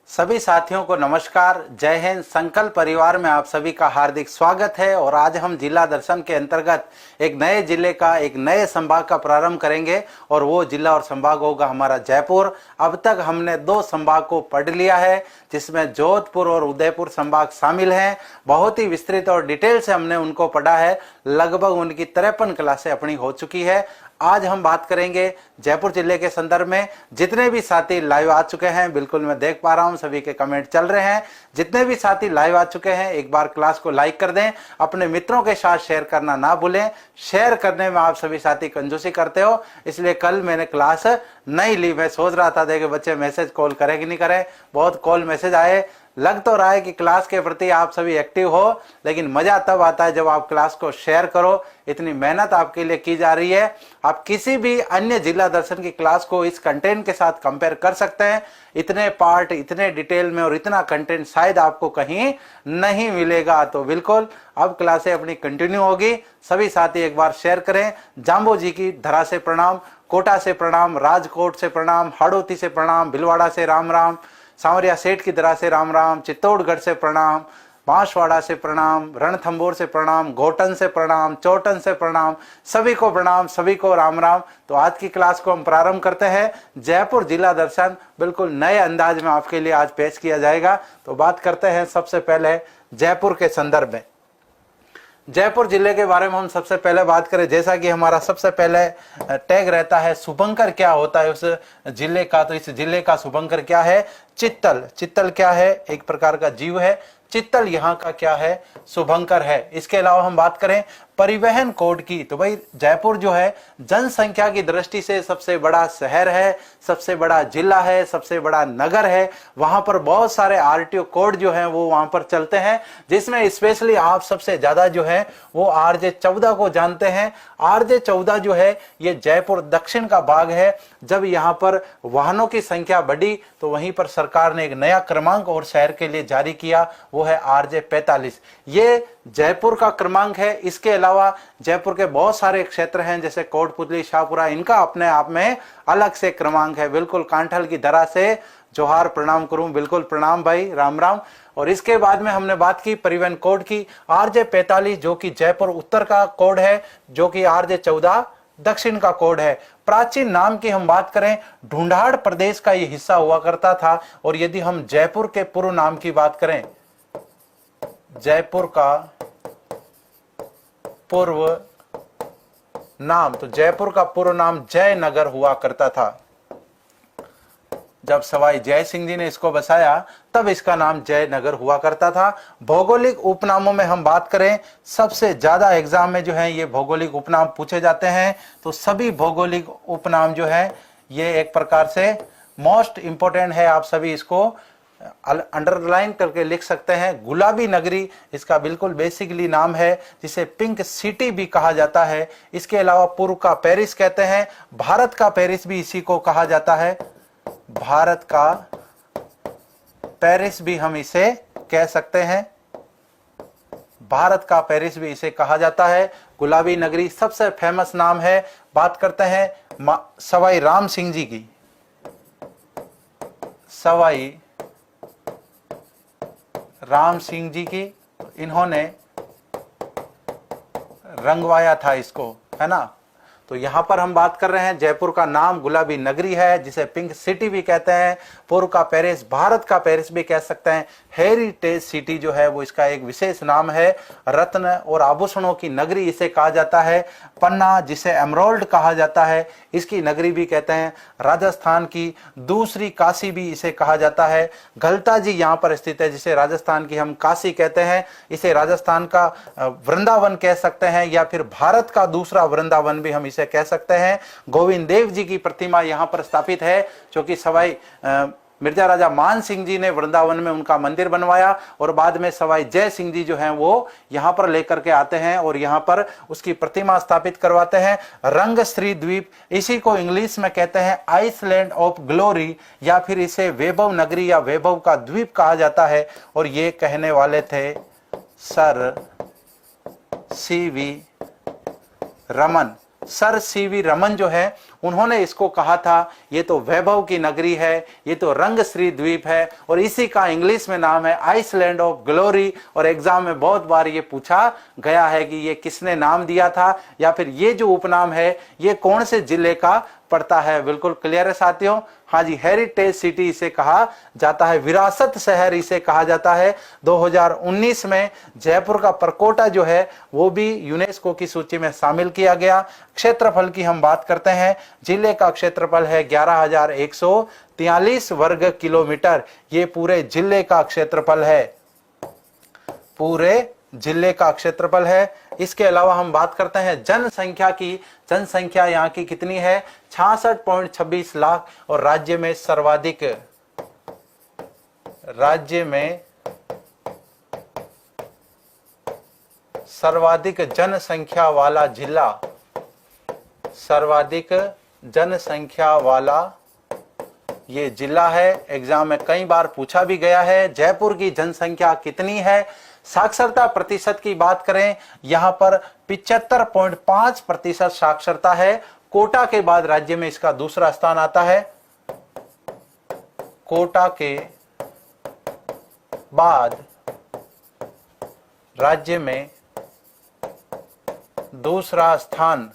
सभी साथियों को नमस्कार। जय हिंद। संकल्प परिवार में आप सभी का हार्दिक स्वागत है। और आज हम जिला दर्शन के अंतर्गत एक नए जिले का, एक नए संभाग का प्रारंभ करेंगे और वो जिला और संभाग होगा हमारा जयपुर। अब तक हमने 2 संभाग को पढ़ लिया है, जिसमें जोधपुर और उदयपुर संभाग शामिल हैं। बहुत ही विस्तृत और डिटेल से हमने उनको पढ़ा है। लगभग उनकी 53 क्लासें अपनी हो चुकी है। आज हम बात करेंगे जयपुर जिले के संदर्भ में। जितने भी साथी लाइव आ चुके हैं, बिल्कुल मैं देख पा रहा हूं सभी के कमेंट चल रहे हैं। जितने भी साथी लाइव आ चुके हैं, एक बार क्लास को लाइक कर दें, अपने मित्रों के साथ शेयर करना ना भूलें। शेयर करने में आप सभी साथी कंजूसी करते हो, इसलिए कल मैंने क्लास नहीं ली। मैं सोच रहा था देखे बच्चे मैसेज कॉल करें कि नहीं करें, बहुत कॉल मैसेज आए। लग तो रहा है कि क्लास के प्रति आप सभी एक्टिव हो, लेकिन मजा तब आता है जब आप क्लास को शेयर करो। इतनी मेहनत आपके लिए की जा रही है। आप किसी भी अन्य जिला दर्शन की क्लास को इस कंटेंट के साथ कंपेयर कर सकते हैं। इतने पार्ट, इतने डिटेल में और इतना कंटेंट शायद आपको कहीं नहीं मिलेगा। तो बिल्कुल अब क्लासें अपनी कंटिन्यू होगी। सभी साथी एक बार शेयर करें। जाम्बो जी की धरा से प्रणाम, कोटा से प्रणाम, राजकोट से प्रणाम, हाड़ौती से प्रणाम, भिलवाड़ा से राम राम, सांवरिया सेठ की तरह से राम राम, चित्तौड़गढ़ से प्रणाम, बांसवाड़ा से प्रणाम, रणथंबोर से प्रणाम, घोटन से प्रणाम, चोटन से प्रणाम। सभी को प्रणाम, सभी को राम राम। तो आज की क्लास को हम प्रारंभ करते हैं। जयपुर जिला दर्शन बिल्कुल नए अंदाज में आपके लिए आज पेश किया जाएगा। तो बात करते हैं सबसे पहले जयपुर के संदर्भ में। जयपुर जिले के बारे में हम सबसे पहले बात करें, जैसा कि हमारा सबसे पहले टैग रहता है शुभंकर क्या होता है उस जिले का। तो इस जिले का शुभंकर क्या है? चित्तल। चित्तल क्या है? एक प्रकार का जीव है। चित्तल यहाँ का क्या है? शुभंकर है। इसके अलावा हम बात करें परिवहन कोड की, तो भाई जयपुर जो है जनसंख्या की दृष्टि से सबसे बड़ा शहर है, सबसे बड़ा जिला है, सबसे बड़ा नगर है। वहां पर बहुत सारे आरटीओ कोड जो हैं वो वहां पर चलते हैं, जिसमें स्पेशली आप सबसे ज्यादा जो है वो आरजे 14 को जानते हैं। आरजे 14 जो है ये जयपुर दक्षिण का भाग है। जब यहाँ पर वाहनों की संख्या बढ़ी तो वहीं पर सरकार ने एक नया क्रमांक और शहर के लिए जारी किया, वो है आरजे 45। ये जयपुर का क्रमांक है। इसके अलावा जयपुर के बहुत सारे क्षेत्र हैं, जैसे कोटपुतली, शाहपुरा, इनका अपने आप में अलग से क्रमांक है। बिल्कुल कांठल की धरा से जोहार प्रणाम करूं, बिल्कुल प्रणाम भाई, राम राम। और इसके बाद में हमने बात की परिवहन कोड की, आरजे 45 जो कि जयपुर उत्तर का कोड है, जो कि आरजे 14 दक्षिण का कोड है। प्राचीन नाम की हम बात करें, ढूंढाड़ प्रदेश का ये हिस्सा हुआ करता था। और यदि हम जयपुर के पूर्व नाम की बात करें, जयपुर का पूर्व नाम, तो जयपुर का पूर्व नाम जयनगर हुआ करता था। जब सवाई जय सिंह जी ने इसको बसाया तब इसका नाम जयनगर हुआ करता था। भौगोलिक उपनामों में हम बात करें, सबसे ज्यादा एग्जाम में जो है ये भौगोलिक उपनाम पूछे जाते हैं। तो सभी भौगोलिक उपनाम जो है ये एक प्रकार से मोस्ट इंपोर्टेंट है। आप सभी इसको अंडरलाइन करके लिख सकते हैं। गुलाबी नगरी इसका बिल्कुल बेसिकली नाम है, जिसे पिंक सिटी भी कहा जाता है। इसके अलावा पूर्व का पेरिस कहते हैं, भारत का पेरिस भी इसी को कहा जाता है। भारत का पेरिस भी हम इसे कह सकते हैं, भारत का पेरिस भी इसे कहा जाता है। गुलाबी नगरी सबसे फेमस नाम है। बात करते हैं सवाई राम सिंह जी की। सवाई राम सिंह जी की, इन्होंने रंगवाया था इसको, है ना। तो यहां पर हम बात कर रहे हैं, जयपुर का नाम गुलाबी नगरी है, जिसे पिंक सिटी भी कहते हैं। पूर्व का पेरिस, भारत का पेरिस भी कह सकते हैं। हेरिटेज सिटी जो है वो इसका एक विशेष नाम है। रत्न और आभूषणों की नगरी इसे कहा जाता है। पन्ना, जिसे एमरोल्ड कहा जाता है, इसकी नगरी भी कहते हैं। राजस्थान की दूसरी काशी भी इसे कहा जाता है। गलता जी यहाँ पर स्थित है, जिसे राजस्थान की हम काशी कहते हैं। इसे राजस्थान का वृंदावन कह सकते हैं, या फिर भारत का दूसरा वृंदावन भी हम इसे कह सकते हैं। गोविंद देव जी की प्रतिमा यहाँ पर स्थापित है, जो कि सवाई मिर्जा राजा मान सिंह जी ने वृंदावन में उनका मंदिर बनवाया, और बाद में सवाई जय सिंह जी जो हैं वो यहाँ पर लेकर के आते हैं और यहाँ पर उसकी प्रतिमा स्थापित करवाते हैं। रंगश्री द्वीप, इसी को इंग्लिश में कहते हैं आइसलैंड ऑफ ग्लोरी, या फिर इसे वैभव नगरी या वैभव का द्वीप कहा जाता है। और ये कहने वाले थे sir CV Raman. Sir CV Raman जो है उन्होंने इसको कहा था ये तो वैभव की नगरी है, ये तो रंगश्री द्वीप है, और इसी का इंग्लिश में नाम है आइसलैंड ऑफ ग्लोरी। और एग्जाम में बहुत बार ये पूछा गया है कि ये किसने नाम दिया था, या फिर ये जो उपनाम है ये कौन से जिले का पड़ता है। बिल्कुल क्लियर है साथियों। हाँ जी, हेरिटेज सिटी इसे कहा जाता है, विरासत शहर इसे कहा जाता है। 2019 में जयपुर का परकोटा जो है वो भी यूनेस्को की सूची में शामिल किया गया। क्षेत्रफल की हम बात करते हैं, जिले का क्षेत्रफल है 11,143 वर्ग किलोमीटर। ये पूरे जिले का क्षेत्रफल है, पूरे जिले का क्षेत्रफल है। इसके अलावा हम बात करते हैं जनसंख्या की। जनसंख्या यहाँ की कितनी है? 66.26 लाख। और राज्य में सर्वाधिक जनसंख्या वाला जिला, सर्वाधिक जनसंख्या वाला ये जिला है। एग्जाम में कई बार पूछा भी गया है। जयपुर की जनसंख्या कितनी है? साक्षरता प्रतिशत की बात करें, यहां पर 75.5% साक्षरता है। कोटा के बाद राज्य में इसका दूसरा स्थान आता है। कोटा के बाद राज्य में दूसरा स्थान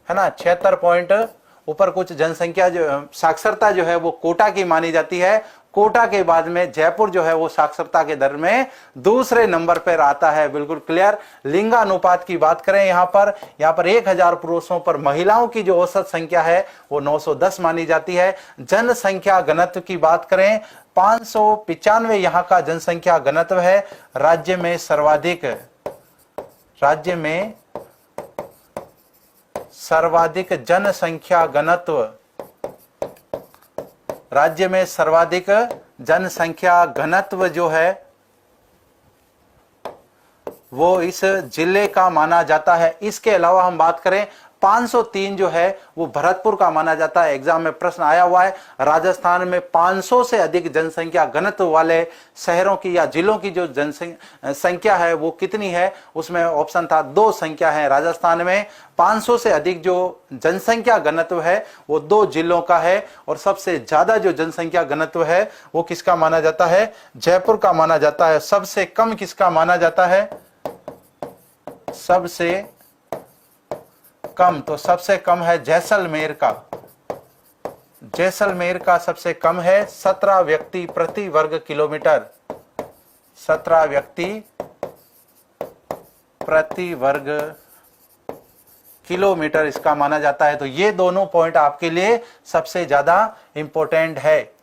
है ना, 76 पॉइंट ऊपर कुछ जनसंख्या जो साक्षरता जो है वो कोटा की मानी जाती है। कोटा के बाद में जयपुर जो है वो साक्षरता के दर में दूसरे नंबर पर आता है। बिल्कुल क्लियर। लिंगानुपात की बात करें, यहाँ पर 1000 पुरुषों पर महिलाओं की जो औसत संख्या है वो 910 मानी जाती है। जनसंख्या घनत्व की बात करें, 595 यहाँ का जनसंख्या घनत्व है। राज्य में सर्वाधिक जनसंख्या घनत्व, राज्य में सर्वाधिक जनसंख्या घनत्व जो है वो इस जिले का माना जाता है। इसके अलावा हम बात करें 503 जो है वो भरतपुर का माना जाता है। एग्जाम में प्रश्न आया हुआ है, राजस्थान में 500 से अधिक जनसंख्या घनत्व वाले शहरों की या जिलों की जो जनसंख्या है वो कितनी है। उसमें ऑप्शन था 2 संख्या है। राजस्थान में 500 से अधिक जो जनसंख्या घनत्व है वो 2 जिलों का है। और सबसे ज्यादा जो जनसंख्या घनत्व है वो किसका माना जाता है? जयपुर का माना जाता है। सबसे कम किसका माना जाता है? सबसे कम, तो सबसे कम है जैसलमेर का। जैसलमेर का सबसे कम है, 17 व्यक्ति प्रति वर्ग किलोमीटर। 17 व्यक्ति प्रति वर्ग किलोमीटर इसका माना जाता है। तो ये दोनों पॉइंट आपके लिए सबसे ज्यादा इंपॉर्टेंट है।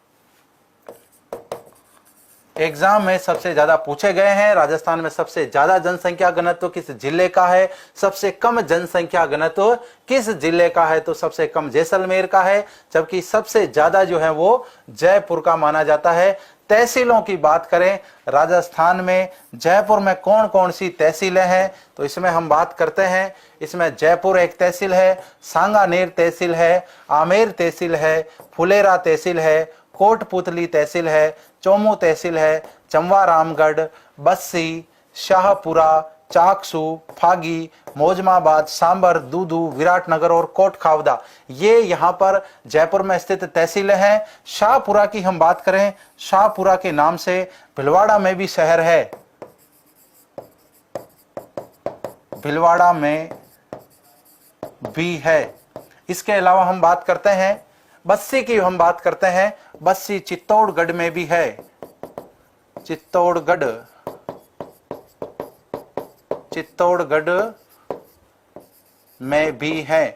एग्जाम में सबसे ज्यादा पूछे गए हैं। राजस्थान में सबसे ज्यादा जनसंख्या घनत्व किस जिले का है? सबसे कम जनसंख्या घनत्व किस जिले का है? तो सबसे कम जैसलमेर का है, जबकि सबसे ज्यादा जो है वो जयपुर का माना जाता है। तहसीलों की बात करें, राजस्थान में जयपुर में कौन कौन सी तहसीलें हैं? तो इसमें हम बात करते हैं, इसमें जयपुर एक तहसील है, सांगानेर तहसील है, आमेर तहसील है, फुलेरा तहसील है, कोटपुतली तहसील है, चोमू तहसील है, चंवा रामगढ़, बस्सी, शाहपुरा, चाकसू, फागी, मोजमाबाद, सांबर, दूदू, विराटनगर और कोटखावदा, ये यहाँ पर जयपुर में स्थित तहसीलें हैं। शाहपुरा की हम बात करें, शाहपुरा के नाम से भीलवाड़ा में भी शहर है। भीलवाड़ा में भी है। इसके अलावा हम बात करते हैं बस्सी की, हम बात करते हैं बस्सी चित्तौड़गढ़ में भी है। चित्तौड़गढ़ में भी है।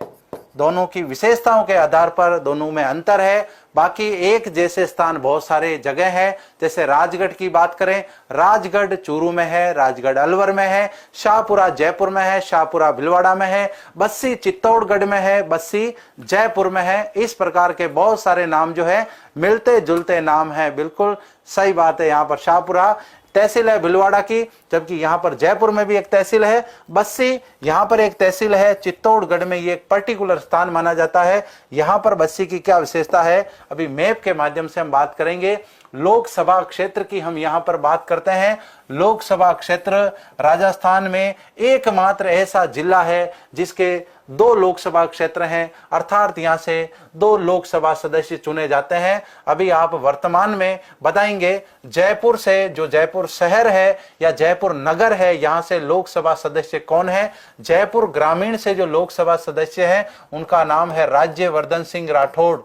दोनों की विशेषताओं के आधार पर दोनों में अंतर है, बाकी एक जैसे स्थान बहुत सारे जगह हैं। जैसे राजगढ़ की बात करें, राजगढ़ चूरू में है, राजगढ़ अलवर में है, शाहपुरा जयपुर में है, शाहपुरा भीलवाड़ा में है, बस्सी चित्तौड़गढ़ में है, बस्सी जयपुर में है। इस प्रकार के बहुत सारे नाम जो है मिलते जुलते नाम है। बिल्कुल सही बात है। यहाँ पर शाहपुरा तहसील है भीलवाड़ा की, जबकि यहाँ पर जयपुर में भी एक तहसील है, बस्सी यहाँ पर एक तहसील है, चित्तौड़गढ़ में ये एक पर्टिकुलर स्थान माना जाता है। यहाँ पर बस्सी की क्या विशेषता है, अभी मैप के माध्यम से हम बात करेंगे। लोकसभा क्षेत्र की हम यहाँ पर बात करते हैं। लोकसभा क्षेत्र राजस्थान में एकमात्र ऐसा जिला है जिसके 2 लोकसभा क्षेत्र हैं, अर्थात यहाँ से 2 लोकसभा सदस्य चुने जाते हैं। अभी आप वर्तमान में बताएंगे जयपुर से, जो जयपुर शहर है या जयपुर नगर है, यहाँ से लोकसभा सदस्य कौन है। जयपुर ग्रामीण से जो लोकसभा सदस्य हैं उनका नाम है राज्यवर्धन सिंह राठौड़,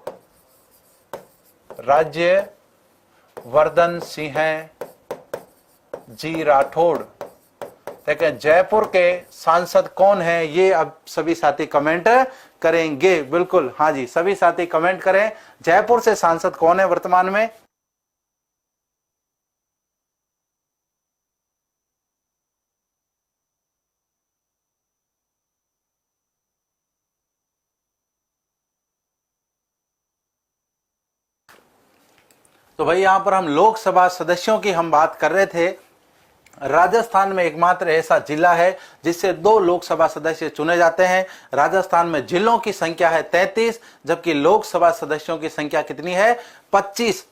राज्यवर्धन सिंह जी राठौड़। लेकिन जयपुर के सांसद कौन है ये अब सभी साथी कमेंट करेंगे। बिल्कुल, हाँ जी, सभी साथी कमेंट करें, जयपुर से सांसद कौन है वर्तमान में। तो भाई यहां पर हम लोकसभा सदस्यों की हम बात कर रहे थे। राजस्थान में एकमात्र ऐसा जिला है जिससे 2 लोकसभा सदस्य चुने जाते हैं। राजस्थान में जिलों की संख्या है 33, जबकि लोकसभा सदस्यों की संख्या कितनी है, 25।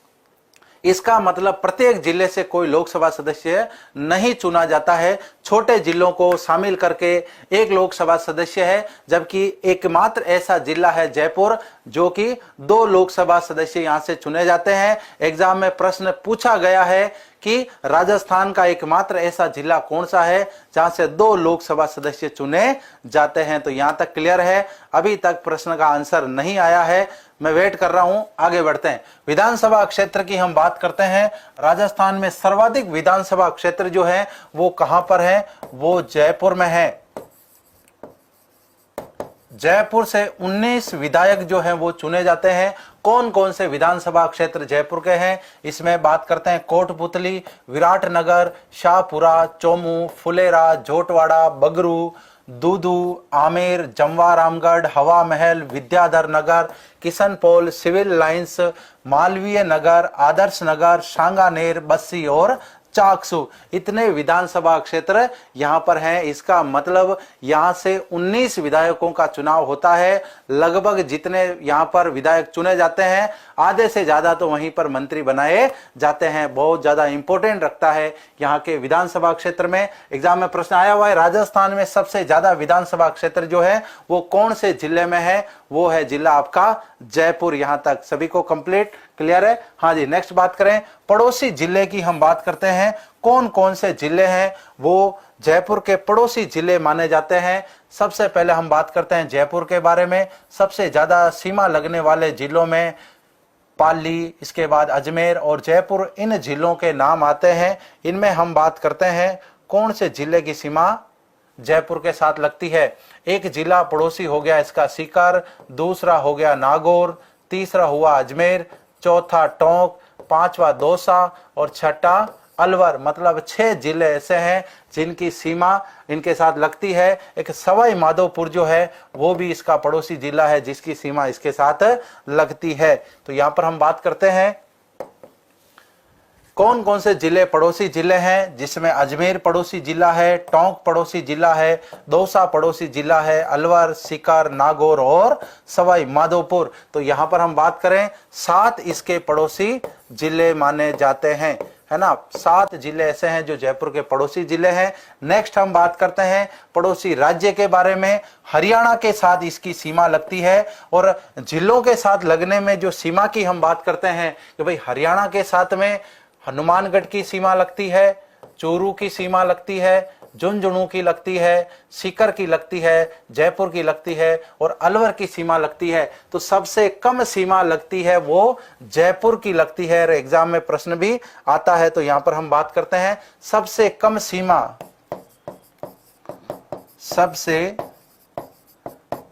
इसका मतलब प्रत्येक जिले से कोई लोकसभा सदस्य नहीं चुना जाता है। छोटे जिलों को शामिल करके एक लोकसभा सदस्य है, जबकि एकमात्र ऐसा जिला है जयपुर जो कि 2 लोकसभा सदस्य यहां से चुने जाते हैं। एग्जाम में प्रश्न पूछा गया है कि राजस्थान का एकमात्र ऐसा जिला कौन सा है जहां से 2 लोकसभा सदस्य चुने जाते हैं। तो यहां तक क्लियर है, अभी तक प्रश्न का आंसर नहीं आया है, मैं वेट कर रहा हूं। आगे बढ़ते हैं, विधानसभा क्षेत्र की हम बात करते हैं। राजस्थान में सर्वाधिक विधानसभा क्षेत्र जो है वो कहां पर है, वो जयपुर में है। जयपुर से 19 विधायक जो हैं वो चुने जाते हैं। कौन कौन से विधानसभा क्षेत्र जयपुर के हैं, इसमें बात करते हैं। कोटपुतली, विराटनगर, शाहपुरा, चोमू, फुलेरा, जोटवाड़ा, बगरू, दूदू, आमेर, जमवा रामगढ़, हवा महल, विद्याधर नगर, किशनपोल, सिविल लाइंस, मालवीय नगर, आदर्श नगर, सांगानेर, बस्सी और चाकसू, इतने विधानसभा क्षेत्र यहां पर हैं। इसका मतलब यहां से 19 विधायकों का चुनाव होता है। लगभग जितने यहां पर विधायक चुने जाते हैं आधे से ज्यादा तो वहीं पर मंत्री बनाए जाते हैं। बहुत ज्यादा इंपॉर्टेंट रखता है यहां के विधानसभा क्षेत्र में। एग्जाम में प्रश्न आया हुआ है, राजस्थान में सबसे ज्यादा विधानसभा क्षेत्र जो है वो कौन से जिले में है, वो है जिला आपका जयपुर। यहां तक सभी को कंप्लीट क्लियर है। हाँ जी, नेक्स्ट बात करें, पड़ोसी जिले की हम बात करते हैं। कौन कौन से जिले हैं वो जयपुर के पड़ोसी जिले माने जाते हैं। सबसे पहले हम बात करते हैं जयपुर के बारे में। सबसे ज्यादा सीमा लगने वाले जिलों में पाली, इसके बाद अजमेर और जयपुर, इन जिलों के नाम आते हैं। इनमें हम बात करते हैं कौन से जिले की सीमा जयपुर के साथ लगती है। एक जिला पड़ोसी हो गया इसका सीकर, दूसरा हो गया नागौर, तीसरा हुआ अजमेर, चौथा टोंक, पांचवा दौसा और छठा अलवर। मतलब 6 जिले ऐसे हैं जिनकी सीमा इनके साथ लगती है। एक सवाई माधोपुर जो है वो भी इसका पड़ोसी जिला है जिसकी सीमा इसके साथ लगती है। तो यहां पर हम बात करते हैं कौन कौन से जिले पड़ोसी जिले हैं, जिसमें अजमेर पड़ोसी जिला है, टोंक पड़ोसी जिला है, दौसा पड़ोसी जिला है, अलवर, सीकर, नागौर और सवाई माधोपुर। तो यहां पर हम बात करें 7 इसके पड़ोसी जिले माने जाते हैं, है ना। 7 जिले ऐसे हैं जो जयपुर के पड़ोसी जिले हैं। नेक्स्ट हम बात करते हैं पड़ोसी राज्य के बारे में। हरियाणा के साथ इसकी सीमा लगती है। और जिलों के साथ लगने में जो सीमा की हम बात करते हैं कि भाई हरियाणा के साथ में हनुमानगढ़ की सीमा लगती है, चूरू की सीमा लगती है, झुंझुनू की लगती है, सीकर की लगती है, जयपुर की लगती है और अलवर की सीमा लगती है। तो सबसे कम सीमा लगती है वो जयपुर की लगती है। एग्जाम में प्रश्न भी आता है। तो यहां पर हम बात करते हैं सबसे कम सीमा, सबसे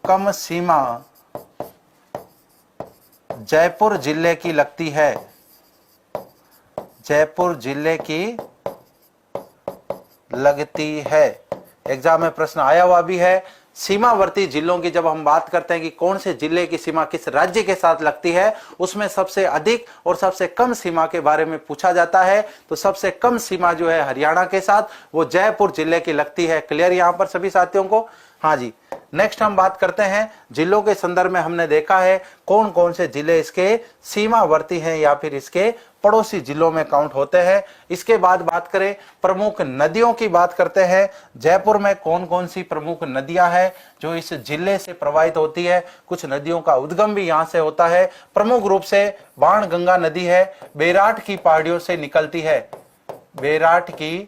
कम सीमा जयपुर जिले की लगती है। जयपुर जिले की लगती है। एग्जाम में प्रश्न आया हुआ भी है। सीमावर्ती जिलों की जब हम बात करते हैं कि कौन से जिले की सीमा किस राज्य के साथ लगती है, उसमें सबसे अधिक और सबसे कम सीमा के बारे में पूछा जाता है। तो सबसे कम सीमा जो है हरियाणा के साथ, वो जयपुर जिले की लगती है। क्लियर यहां पर सभी साथियों को? हाँ जी। नेक्स्ट हम बात करते हैं जिलों के संदर्भ में। हमने देखा है कौन कौन से जिले इसके सीमावर्ती हैं या फिर इसके पड़ोसी जिलों में काउंट होते हैं। इसके बाद बात करें प्रमुख नदियों की, बात करते हैं जयपुर में कौन कौन सी प्रमुख नदियां हैं जो इस जिले से प्रवाहित होती है। कुछ नदियों का उद्गम भी यहां से होता है। प्रमुख रूप से बाणगंगा नदी है, बेराट की पहाड़ियों से निकलती है, बेराट की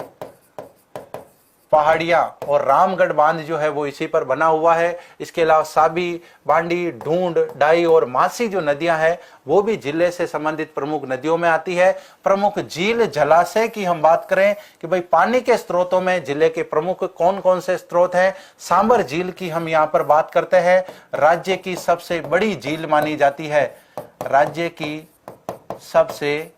पहाड़ियां, और रामगढ़ बांध जो है वो इसी पर बना हुआ है। इसके अलावा साबी, बांडी, ढूंढ, डाई और मासी जो नदियां हैं वो भी जिले से संबंधित प्रमुख नदियों में आती है। प्रमुख झील जलाशय की हम बात करें कि भाई पानी के स्रोतों में जिले के प्रमुख कौन कौन से स्रोत हैं। सांबर झील की हम यहाँ पर बात करते हैं, राज्य की सबसे बड़ी झील मानी जाती है, राज्य की सबसे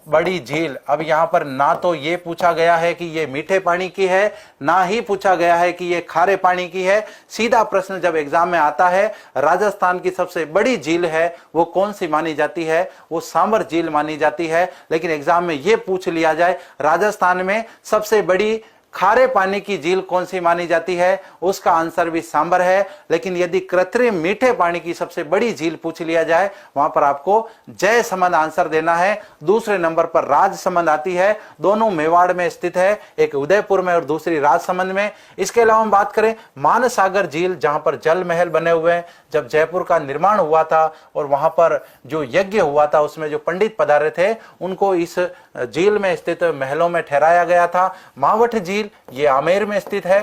बड़ी झील। अब यहां पर ना तो ये पूछा गया है कि ये मीठे पानी की है, ना ही पूछा गया है कि ये खारे पानी की है। सीधा प्रश्न जब एग्जाम में आता है, राजस्थान की सबसे बड़ी झील है वो कौन सी मानी जाती है, वो सांबर झील मानी जाती है। लेकिन एग्जाम में ये पूछ लिया जाए राजस्थान में सबसे बड़ी खारे पानी की झील कौन सी मानी जाती है, उसका आंसर भी सांबर है। लेकिन यदि कृत्रिम मीठे पानी की सबसे बड़ी झील पूछ लिया जाए, वहां पर आपको जयसमंद आंसर देना है। दूसरे नंबर पर राजसमंद आती है, दोनों मेवाड़ में स्थित है, एक उदयपुर में और दूसरी राजसमंद में। इसके अलावा हम बात करें मानसागर झील, जहां पर जल महल बने हुए हैं। जब जयपुर का निर्माण हुआ था और वहां पर जो यज्ञ हुआ था उसमें जो पंडित पधारे थे उनको इस झील में स्थित महलों में ठहराया गया था। मावठ झील ये आमेर में स्थित है,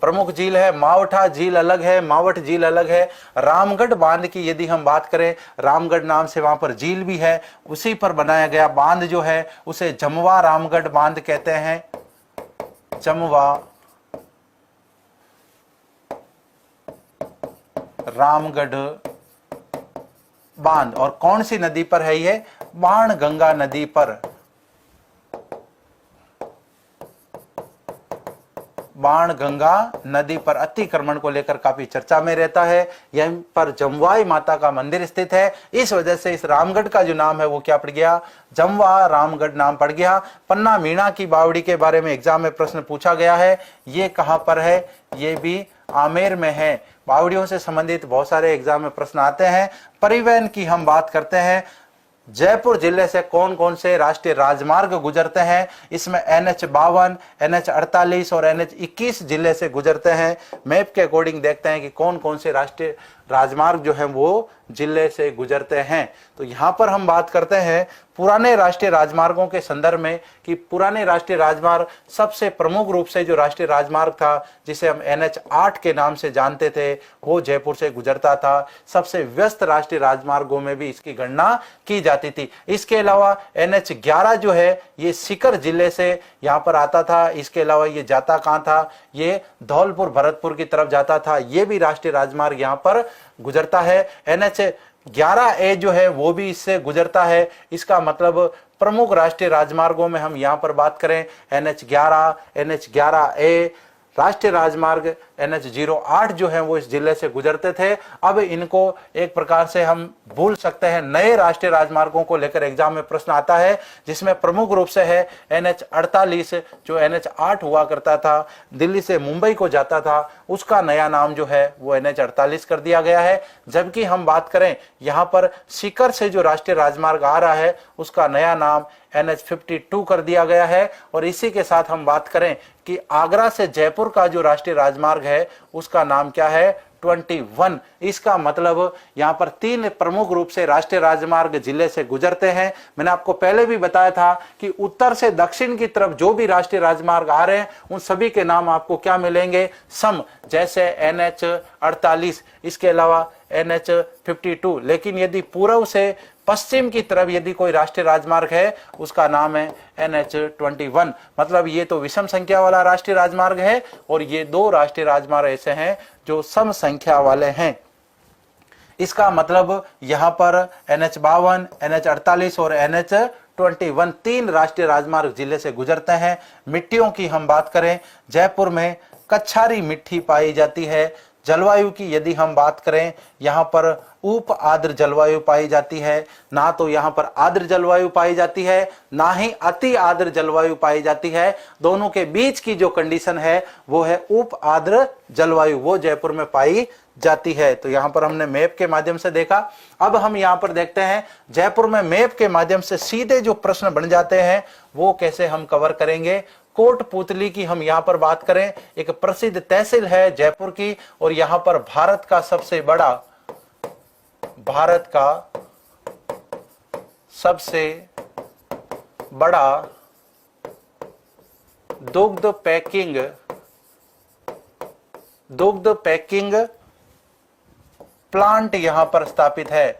प्रमुख झील है। मावठा झील अलग है, मावठ झील अलग है। रामगढ़ बांध की यदि हम बात करें, रामगढ़ नाम से वहां पर झील भी है, उसी पर बनाया गया बांध जो है उसे जमवा रामगढ़ बांध कहते हैं, जमवा रामगढ़ बांध। और कौन सी नदी पर है ये? बाणगंगा नदी पर, बाणगंगा नदी पर अतिक्रमण को लेकर काफी चर्चा में रहता है। यहीं पर जमवाई माता का मंदिर स्थित है, इस वजह से इस रामगढ़ का जो नाम है वो क्या पड़ गया? जमवा रामगढ़ नाम पड़ गया। पन्ना मीणा की बावड़ी के बारे में एग्जाम में प्रश्न पूछा गया है, ये कहां पर है? ये भी आमेर में है। बावड़ियों से संबंधित बहुत सारे एग्जाम में प्रश्न आते हैं। परिवहन की हम बात करते हैं, जयपुर जिले से कौन कौन से राष्ट्रीय राजमार्ग गुजरते हैं? इसमें NH52, NH48 और NH21 जिले से गुजरते हैं। मैप के अकॉर्डिंग देखते हैं कि कौन कौन से राष्ट्रीय राजमार्ग जो हैं वो जिले से गुजरते हैं। तो यहाँ पर हम बात करते हैं पुराने राष्ट्रीय राजमार्गों के संदर्भ में कि पुराने राष्ट्रीय राजमार्ग, सबसे प्रमुख रूप से जो राष्ट्रीय राजमार्ग था जिसे हम NH8 के नाम से जानते थे वो जयपुर से गुजरता था। सबसे व्यस्त राष्ट्रीय राजमार्गों में भी इसकी गणना की जाती थी। इसके अलावा NH11 जो है ये सीकर जिले से यहाँ पर आता था। इसके अलावा ये जाता कहाँ था? ये धौलपुर भरतपुर की तरफ जाता था। ये भी राष्ट्रीय राजमार्ग यहाँ पर गुजरता है। NH11A जो है वो भी इससे गुजरता है। इसका मतलब प्रमुख राष्ट्रीय राजमार्गों में हम यहाँ पर बात करें NH11, NH11A, राष्ट्रीय राजमार्ग NH08 जो है वो इस जिले से गुजरते थे। अब इनको एक प्रकार से हम भूल सकते हैं। नए राष्ट्रीय राजमार्गों को लेकर एग्जाम में प्रश्न आता है जिसमें प्रमुख रूप से है NH48 जो NH8 हुआ करता था, दिल्ली से मुंबई को जाता था, उसका नया नाम जो है वो NH48 कर दिया गया है। जबकि हम बात करें यहाँ पर सीकर से जो राष्ट्रीय राजमार्ग आ रहा है उसका नया नाम NH52 कर दिया गया है। और इसी के साथ हम बात करें कि आगरा से जयपुर का जो राष्ट्रीय राजमार्ग है उसका नाम क्या है? 21। इसका मतलब यहाँ पर 3 प्रमुख रूप से राष्ट्रीय राजमार्ग जिले से गुजरते हैं। मैंने आपको पहले भी बताया था कि उत्तर से दक्षिण की तरफ जो भी राष्ट्रीय राजमार्ग आ रहे हैं उन सभी के नाम आपको क्या मिलेंगे? सम, जैसे NH48, इसके अलावा NH52। लेकिन यदि पूर्व से पश्चिम की तरफ यदि कोई राष्ट्रीय राजमार्ग है उसका नाम है NH21। मतलब ये तो विषम संख्या वाला राष्ट्रीय राजमार्ग है और ये 2 राष्ट्रीय राजमार्ग ऐसे हैं जो सम संख्या वाले हैं। इसका मतलब यहाँ पर NH52, NH48 और NH21 3 राष्ट्रीय राजमार्ग जिले से गुजरते हैं। मिट्टियों की हम बात करें, जयपुर में कच्छारी मिट्टी पाई जाती है। जलवायु की यदि हम बात करें, यहाँ पर उप आर्द्र जलवायु पाई जाती है। ना तो यहाँ पर आर्द्र जलवायु पाई जाती है, ना ही अति आर्द्र जलवायु पाई जाती है। दोनों के बीच की जो कंडीशन है वो है उप आर्द्र जलवायु, वो जयपुर में पाई जाती है। तो यहाँ पर हमने मैप के माध्यम से देखा। अब हम यहाँ पर देखते हैं जयपुर में मैप के माध्यम से सीधे जो प्रश्न बन जाते हैं वो कैसे हम कवर करेंगे। कोटपूतली की हम यहाँ पर बात करें, एक प्रसिद्ध तहसील है जयपुर की, और यहाँ पर भारत का सबसे बड़ा दुग्ध पैकिंग प्लांट यहां पर स्थापित है।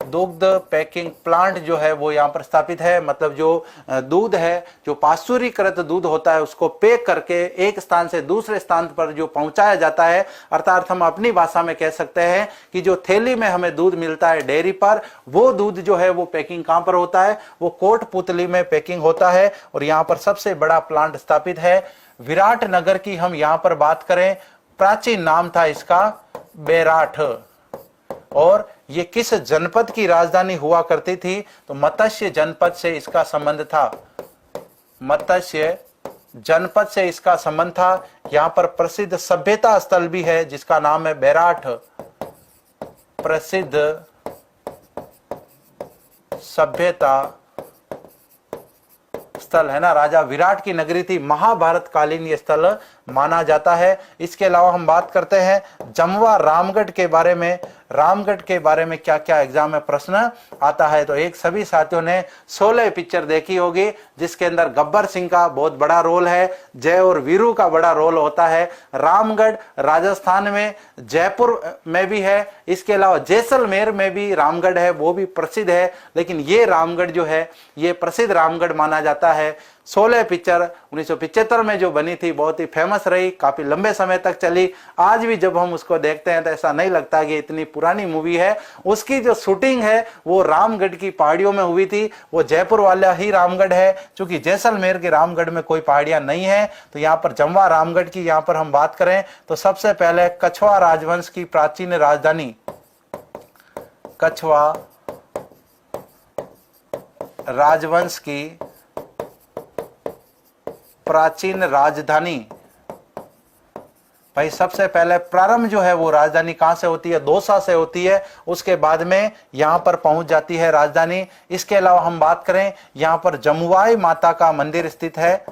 दुग्ध पैकिंग प्लांट जो है वो यहां पर स्थापित है। मतलब जो दूध है, जो पाश्चुरीकृत दूध होता है, उसको पैक करके एक स्थान से दूसरे स्थान पर जो पहुंचाया जाता है, अर्थात हम अपनी भाषा में कह सकते हैं कि जो थैली में हमें दूध मिलता है डेयरी पर, वो दूध जो है वो पैकिंग कहां पर होता है, वो कोटपूतली में पैकिंग होता है। और यहाँ पर सबसे बड़ा प्लांट स्थापित है। विराटनगर की हम यहाँ पर बात करें, प्राचीन नाम था इसका बेराठ, और ये किस जनपद की राजधानी हुआ करती थी, तो मत्स्य जनपद से इसका संबंध था। मत्स्य जनपद से इसका संबंध था। यहां पर प्रसिद्ध सभ्यता स्थल भी है जिसका नाम है बेराठ। प्रसिद्ध सभ्यता स्थल है ना, राजा विराट की नगरी थी, महाभारत कालीन ये स्थल माना जाता है। इसके अलावा हम बात करते हैं जमवा रामगढ़ के बारे में। रामगढ़ के बारे में क्या क्या एग्जाम में प्रश्न आता है, तो एक सभी साथियों ने शोले पिक्चर देखी होगी जिसके अंदर गब्बर सिंह का बहुत बड़ा रोल है, जय और वीरू का बड़ा रोल होता है। रामगढ़ राजस्थान में, जयपुर में भी है, इसके अलावा जैसलमेर में भी रामगढ़ है, वो भी प्रसिद्ध है। लेकिन ये रामगढ़ जो है ये प्रसिद्ध रामगढ़ माना जाता है। शोले पिक्चर 1975 में जो बनी थी बहुत ही फेमस रही, काफी लंबे समय तक चली। आज भी जब हम उसको देखते हैं तो ऐसा नहीं लगता कि इतनी पुरानी मूवी है। उसकी जो शूटिंग है वो रामगढ़ की पहाड़ियों में हुई थी। वो जयपुर वाला ही रामगढ़ है, क्योंकि जैसलमेर के रामगढ़ में कोई पहाड़ियां नहीं है। तो यहाँ पर जमवा रामगढ़ की यहाँ पर हम बात करें तो सबसे पहले कछवा राजवंश की प्राचीन राजधानी, कछवा राजवंश की प्राचीन राजधानी, भाई सबसे पहले प्रारंभ जो है वो राजधानी कहां से होती है, दौसा से होती है। उसके बाद में यहां पर पहुंच जाती है राजधानी। इसके अलावा हम बात करें यहां पर जमुआई माता का मंदिर स्थित है।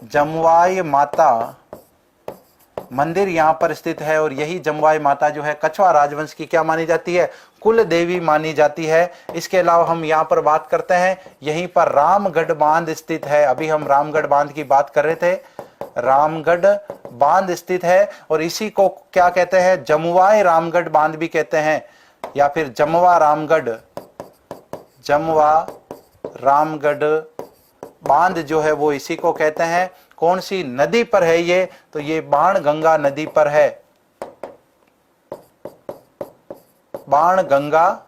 जमुआई माता मंदिर यहां पर स्थित है, और यही जमुआई माता जो है कछवा राजवंश की क्या मानी जाती है, कुल देवी मानी जाती है। इसके अलावा हम यहां पर बात करते हैं, यहीं पर रामगढ़ बांध स्थित है। अभी हम रामगढ़ बांध की बात कर रहे थे, रामगढ़ बांध स्थित है, और इसी को क्या कहते हैं, जमुआई रामगढ़ बांध भी कहते हैं, या फिर जमवा रामगढ़ बांध जो है वो इसी को कहते हैं। कौन सी नदी पर है ये, तो ये बाणगंगा नदी पर है। बाणगंगा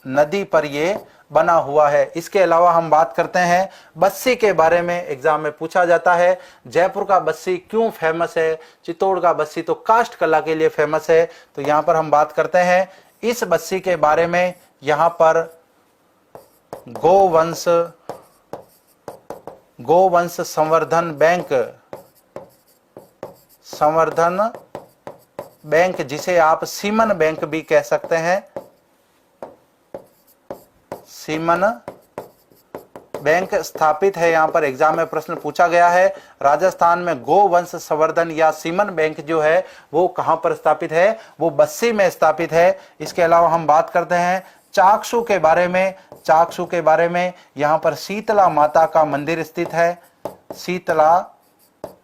नदी पर ये बना हुआ है। इसके अलावा हम बात करते हैं बस्सी के बारे में, एग्जाम में पूछा जाता है जयपुर का बस्सी क्यों फेमस है। चित्तौड़ का बस्सी तो काष्ठ कला के लिए फेमस है। तो यहां पर हम बात करते हैं इस बस्सी के बारे में। यहां पर गोवंश संवर्धन बैंक जिसे आप सीमन बैंक भी कह सकते हैं, सीमन बैंक स्थापित है। यहां पर एग्जाम में प्रश्न पूछा गया है, राजस्थान में गोवंश संवर्धन या सीमन बैंक जो है वो कहां पर स्थापित है, वो बस्सी में स्थापित है। इसके अलावा हम बात करते हैं चाकसू के बारे में। चाकसू के बारे में यहां पर शीतला माता का मंदिर स्थित है। शीतला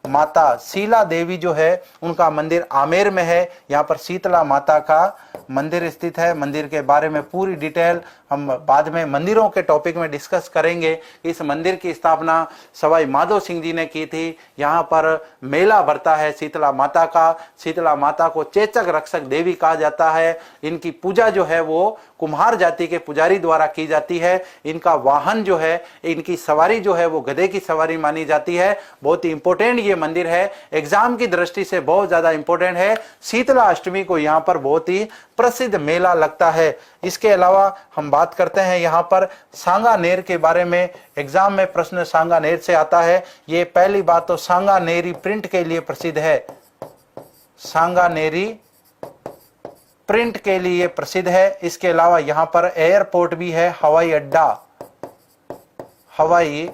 माता, शीला देवी जो है उनका मंदिर आमेर में है। यहाँ पर शीतला माता का मंदिर स्थित है। मंदिर के बारे में पूरी डिटेल हम बाद में मंदिरों के टॉपिक में डिस्कस करेंगे। इस मंदिर की स्थापना सवाई माधो सिंह जी ने की थी। यहाँ पर मेला भरता है शीतला माता का। शीतला माता को चेचक रक्षक देवी कहा जाता है। इनकी पूजा जो है वो कुम्हार जाति के पुजारी द्वारा की जाती है। इनका वाहन जो है, इनकी सवारी जो है वो गधे की सवारी मानी जाती है। बहुत ही इंपॉर्टेंट ये मंदिर है, एग्जाम की दृष्टि से बहुत ज्यादा इंपॉर्टेंट है। शीतला अष्टमी को यहाँ पर बहुत ही प्रसिद्ध मेला लगता है। इसके अलावा हम बात करते हैं यहाँ पर सांगानेर के बारे में। एग्जाम में प्रश्न सांगानेर से आता है। ये पहली बात तो सांगानेरी प्रिंट के लिए प्रसिद्ध है। सांगानेरी प्रिंट के लिए प्रसिद्ध है। इसके अलावा यहाँ पर एयरपोर्ट भी है, हवाई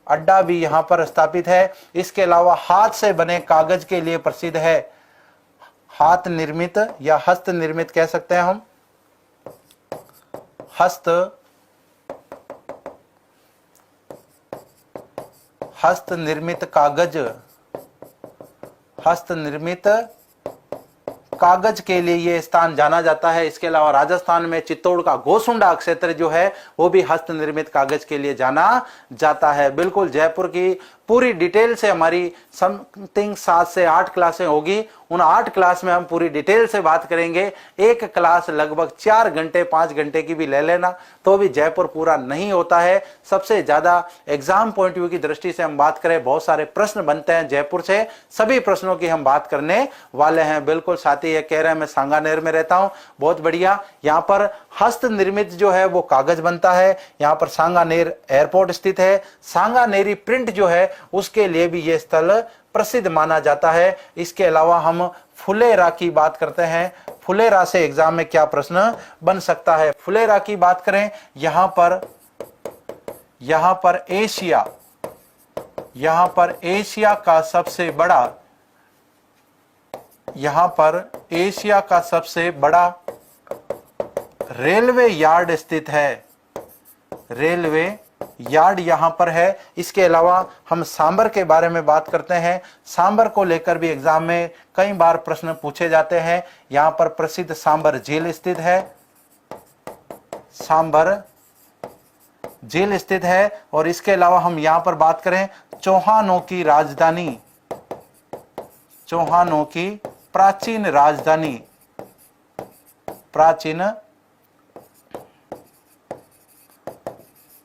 अड्डा भी यहाँ पर स्थापित है। इसके अलावा हाथ से बने कागज के लिए प्रसिद्ध है। हाथ निर्मित या हस्त निर्मित कह सकते हैं हम, हस्त निर्मित कागज के लिए ये स्थान जाना जाता है। इसके अलावा राजस्थान में चित्तौड़ का गोसुंडा क्षेत्र जो है वो भी हस्त निर्मित कागज के लिए जाना जाता है। बिल्कुल जयपुर की पूरी डिटेल से हमारी समथिंग 7 से 8 क्लासें होगी। उन 8 क्लास में हम पूरी डिटेल से बात करेंगे। एक क्लास लगभग 4 घंटे 5 घंटे की भी ले लेना तो भी जयपुर पूरा नहीं होता है। सबसे ज्यादा एग्जाम पॉइंट व्यू की दृष्टि से हम बात करें, बहुत सारे प्रश्न बनते हैं जयपुर से। सभी प्रश्नों की हम बात करने वाले हैं। बिल्कुल साथी ये कह रहे हैं मैं सांगानेर में रहता हूं, बहुत बढ़िया। यहाँ पर हस्त निर्मित जो है वो कागज बनता है। यहाँ पर सांगानेर एयरपोर्ट स्थित है। सांगानेरी प्रिंट जो है उसके लिए भी ये स्थल प्रसिद्ध माना जाता है। इसके अलावा हम फुलेरा की बात करते हैं। फुलेरा से एग्जाम में क्या प्रश्न बन सकता है। फुलेरा की बात करें, यहाँ पर एशिया का सबसे बड़ा रेलवे यार्ड स्थित है। रेलवे यार्ड यहां पर है। इसके अलावा हम सांबर के बारे में बात करते हैं। सांबर को लेकर भी एग्जाम में कई बार प्रश्न पूछे जाते हैं। यहां पर प्रसिद्ध सांबर झील स्थित है। सांबर झील स्थित है। और इसके अलावा हम यहां पर बात करें चौहानों की प्राचीन राजधानी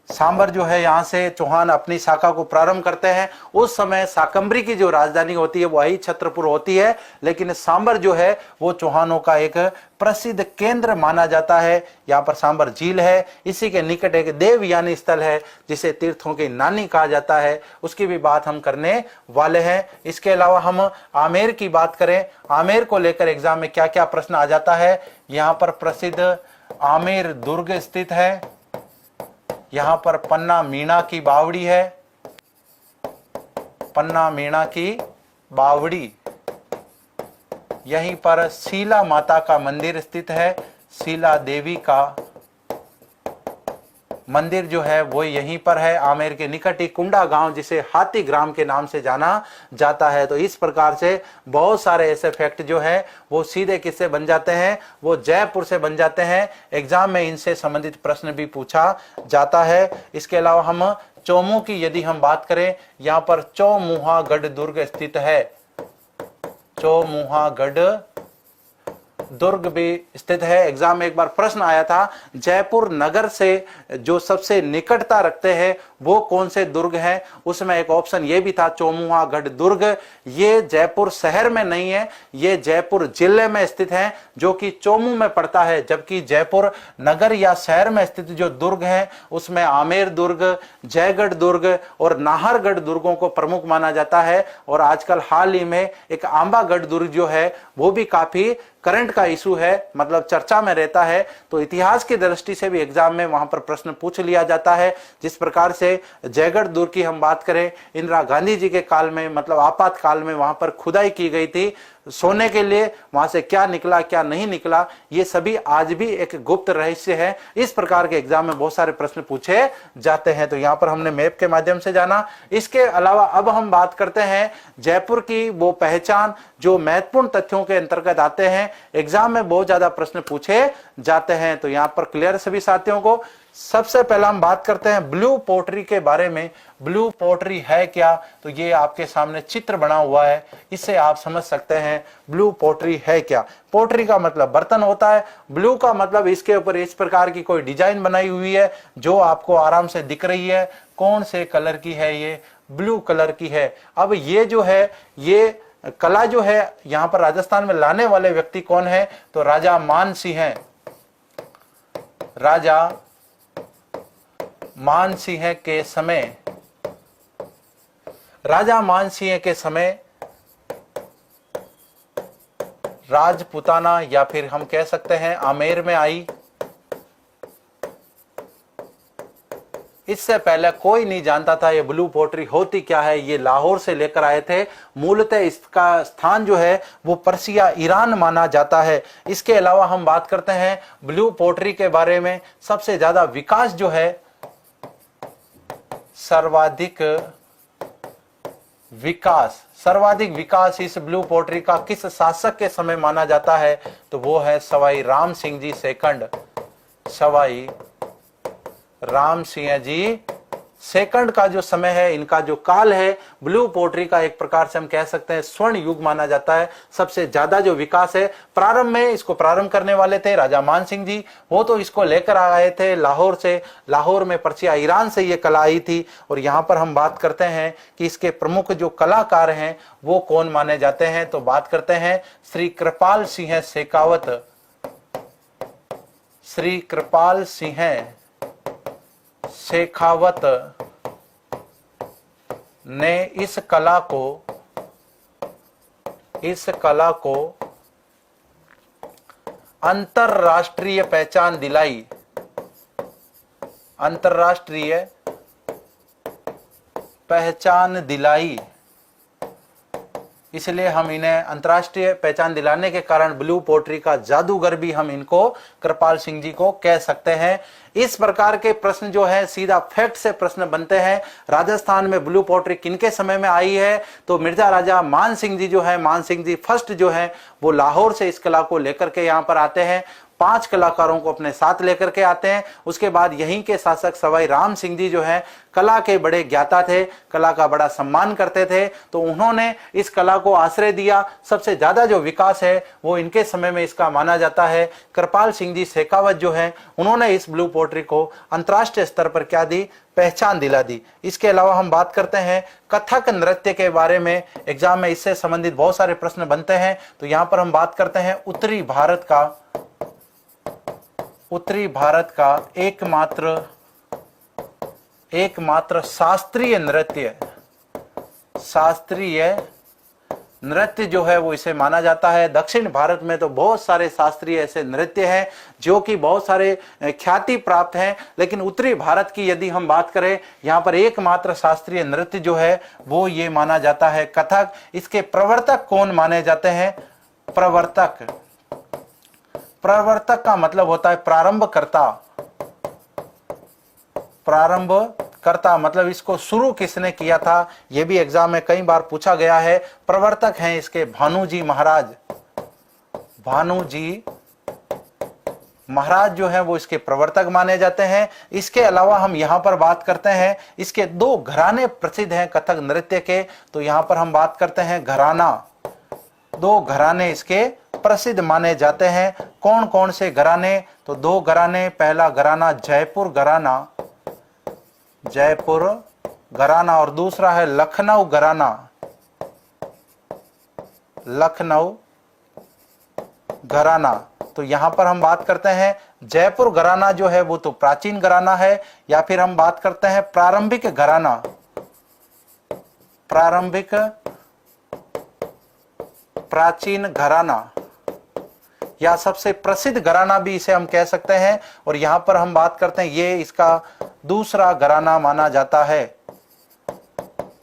सांबर जो है, यहां से चौहान अपनी शाखा को प्रारंभ करते हैं। उस समय शाकंभरी की जो राजधानी होती है वही छत्रपुर होती है, लेकिन सांबर जो है वो चौहानों का एक प्रसिद्ध केंद्र माना जाता है। यहाँ पर सांबर झील है। इसी के निकट एक देवयानी स्थल है जिसे तीर्थों की नानी कहा जाता है, उसकी भी बात हम करने वाले हैं। इसके अलावा हम आमेर की बात करें, आमेर को लेकर एग्जाम में क्या क्या प्रश्न आ जाता है। यहाँ पर प्रसिद्ध आमेर दुर्ग स्थित है। यहाँ पर पन्ना मीणा की बावड़ी है। पन्ना मीणा की बावड़ी। यहीं पर शीला माता का मंदिर स्थित है। शीला देवी का मंदिर जो है वो यहीं पर है। आमेर के निकट ही कुंडा गांव, जिसे हाथी ग्राम के नाम से जाना जाता है। तो इस प्रकार से बहुत सारे ऐसे फैक्ट जो है वो सीधे किससे बन जाते हैं, वो जयपुर से बन जाते हैं। एग्जाम में इनसे संबंधित प्रश्न भी पूछा जाता है। इसके अलावा हम चौमू की यदि हम बात करें, यहाँ पर चौमुहागढ़ दुर्ग स्थित है। चौमुहागढ़ दुर्ग भी स्थित है। एग्जाम में एक बार प्रश्न आया था, जयपुर नगर से जो सबसे निकटता रखते हैं वो कौन से दुर्ग हैं। उसमें एक ऑप्शन ये भी था चौमुहागढ़ दुर्ग। ये जयपुर शहर में नहीं है, ये जयपुर जिले में स्थित है जो कि चौमू में पड़ता है। जबकि जयपुर नगर या शहर में स्थित जो दुर्ग हैं उसमें आमेर दुर्ग, जयगढ़ दुर्ग और नाहरगढ़ दुर्गों को प्रमुख माना जाता है। और आजकल हाल ही में एक आंबागढ़ दुर्ग जो है वो भी काफी करंट का इशू है, मतलब चर्चा में रहता है। तो इतिहास की दृष्टि से भी एग्जाम में वहां पर प्रश्न पूछ लिया जाता है। जिस प्रकार से जयगढ़ दुर्ग की हम बात करें, इंदिरा गांधी जी के काल में, मतलब आपातकाल में वहां पर खुदाई की गई थी सोने के लिए वहां से क्या निकला क्या नहीं निकला, ये सभी आज भी एक गुप्त रहस्य है। इस प्रकार के एग्जाम में बहुत सारे प्रश्न पूछे जाते हैं। तो यहाँ पर हमने मैप के माध्यम से जाना। इसके अलावा अब हम बात करते हैं जयपुर की वो पहचान जो महत्वपूर्ण तथ्यों के अंतर्गत आते हैं, एग्जाम में बहुत ज्यादा प्रश्न पूछे जाते हैं। तो यहाँ पर क्लियर सभी साथियों को। सबसे पहला हम बात करते हैं ब्लू पोट्री के बारे में। ब्लू पोट्री है क्या, तो ये आपके सामने चित्र बना हुआ है, इससे आप समझ सकते हैं ब्लू पोट्री है क्या। पोट्री का मतलब बर्तन होता है, ब्लू का मतलब इसके ऊपर इस प्रकार की कोई डिजाइन बनाई हुई है जो आपको आराम से दिख रही है। कौन से कलर की है, ये ब्लू कलर की है। अब ये जो है, ये कला जो है यहां पर राजस्थान में लाने वाले व्यक्ति कौन है, तो राजा मानसिंह हैं। राजा मानसिंह के समय, राजा मानसिंह के समय राजपुताना या फिर हम कह सकते हैं आमेर में आई। इससे पहले कोई नहीं जानता था ये ब्लू पोट्री होती क्या है, ये लाहौर से लेकर आए थे। मूलतः इसका स्थान जो है वो पर्सिया ईरान माना जाता है। इसके अलावा हम बात करते हैं ब्लू पोट्री के बारे में। सबसे ज्यादा विकास जो है, सर्वाधिक विकास इस ब्लू पोट्री का किस शासक के समय माना जाता है, तो वो है सवाई राम सिंह जी सेकंड। सवाई राम सिंह जी सेकंड का जो समय है, इनका जो काल है, ब्लू पोट्री का एक प्रकार से हम कह सकते हैं स्वर्ण युग माना जाता है। सबसे ज्यादा जो विकास है, प्रारंभ में इसको प्रारंभ करने वाले थे राजा मान सिंह जी। वो तो इसको लेकर आए थे लाहौर से, लाहौर में पर्सिया ईरान से ये कला आई थी। और यहाँ पर हम बात करते हैं कि इसके प्रमुख जो कलाकार हैं वो कौन माने जाते हैं, तो बात करते हैं श्री कृपाल सिंह शेखावत। श्री कृपाल सिंह शेखावत ने इस कला को अंतरराष्ट्रीय पहचान दिलाई। अंतरराष्ट्रीय पहचान दिलाई, इसलिए हम इन्हें अंतरराष्ट्रीय पहचान दिलाने के कारण ब्लू पोट्री का जादूगर भी हम इनको कृपाल सिंह जी को कह सकते हैं। इस प्रकार के प्रश्न जो है सीधा फैक्ट से प्रश्न बनते हैं। राजस्थान में ब्लू पोट्री किनके समय में आई है, तो मिर्जा राजा मान सिंह जी जो है, मान सिंह जी फर्स्ट जो है वो लाहौर से इस कला को लेकर के यहाँ पर आते हैं। 5 कलाकारों को अपने साथ लेकर के आते हैं। उसके बाद यहीं के शासक सवाई राम सिंह जी जो हैं कला के बड़े ज्ञाता थे, कला का बड़ा सम्मान करते थे, तो उन्होंने इस कला को आश्रय दिया। सबसे ज्यादा जो विकास है वो इनके समय में इसका माना जाता है। कृपाल सिंह जी शेखावत जो है, उन्होंने इस ब्लू पोट्री को अंतर्राष्ट्रीय स्तर पर क्या दी, पहचान दिला दी। इसके अलावा हम बात करते हैं कथक नृत्य के बारे में। एग्जाम में इससे संबंधित बहुत सारे प्रश्न बनते हैं। तो यहाँ पर हम बात करते हैं उत्तरी भारत का एकमात्र शास्त्रीय नृत्य जो है वो इसे माना जाता है। दक्षिण भारत में तो बहुत सारे शास्त्रीय ऐसे नृत्य हैं जो कि बहुत सारे ख्याति प्राप्त हैं, लेकिन उत्तरी भारत की यदि हम बात करें, यहाँ पर एकमात्र शास्त्रीय नृत्य जो है वो ये माना जाता है कथक। इसके प्रवर्तक कौन माने जाते हैं, प्रवर्तक का मतलब होता है प्रारंभकर्ता, मतलब इसको शुरू किसने किया था, यह भी एग्जाम में कई बार पूछा गया है। प्रवर्तक हैं इसके भानुजी महाराज जो है वो इसके प्रवर्तक माने जाते हैं। इसके अलावा हम यहाँ पर बात करते हैं, इसके 2 घराने प्रसिद्ध हैं कथक नृत्य के। तो यहाँ पर हम बात करते हैं घराना, 2 घराने इसके प्रसिद्ध माने जाते हैं। कौन कौन से घराने, तो 2 घराने। पहला घराना जयपुर घराना और दूसरा है लखनऊ घराना। तो यहां पर हम बात करते हैं जयपुर घराना जो है वो तो प्राचीन घराना है, या फिर हम बात करते हैं प्रारंभिक प्राचीन घराना, या सबसे प्रसिद्ध घराना भी इसे हम कह सकते हैं। और यहां पर हम बात करते हैं ये इसका दूसरा घराना माना जाता है।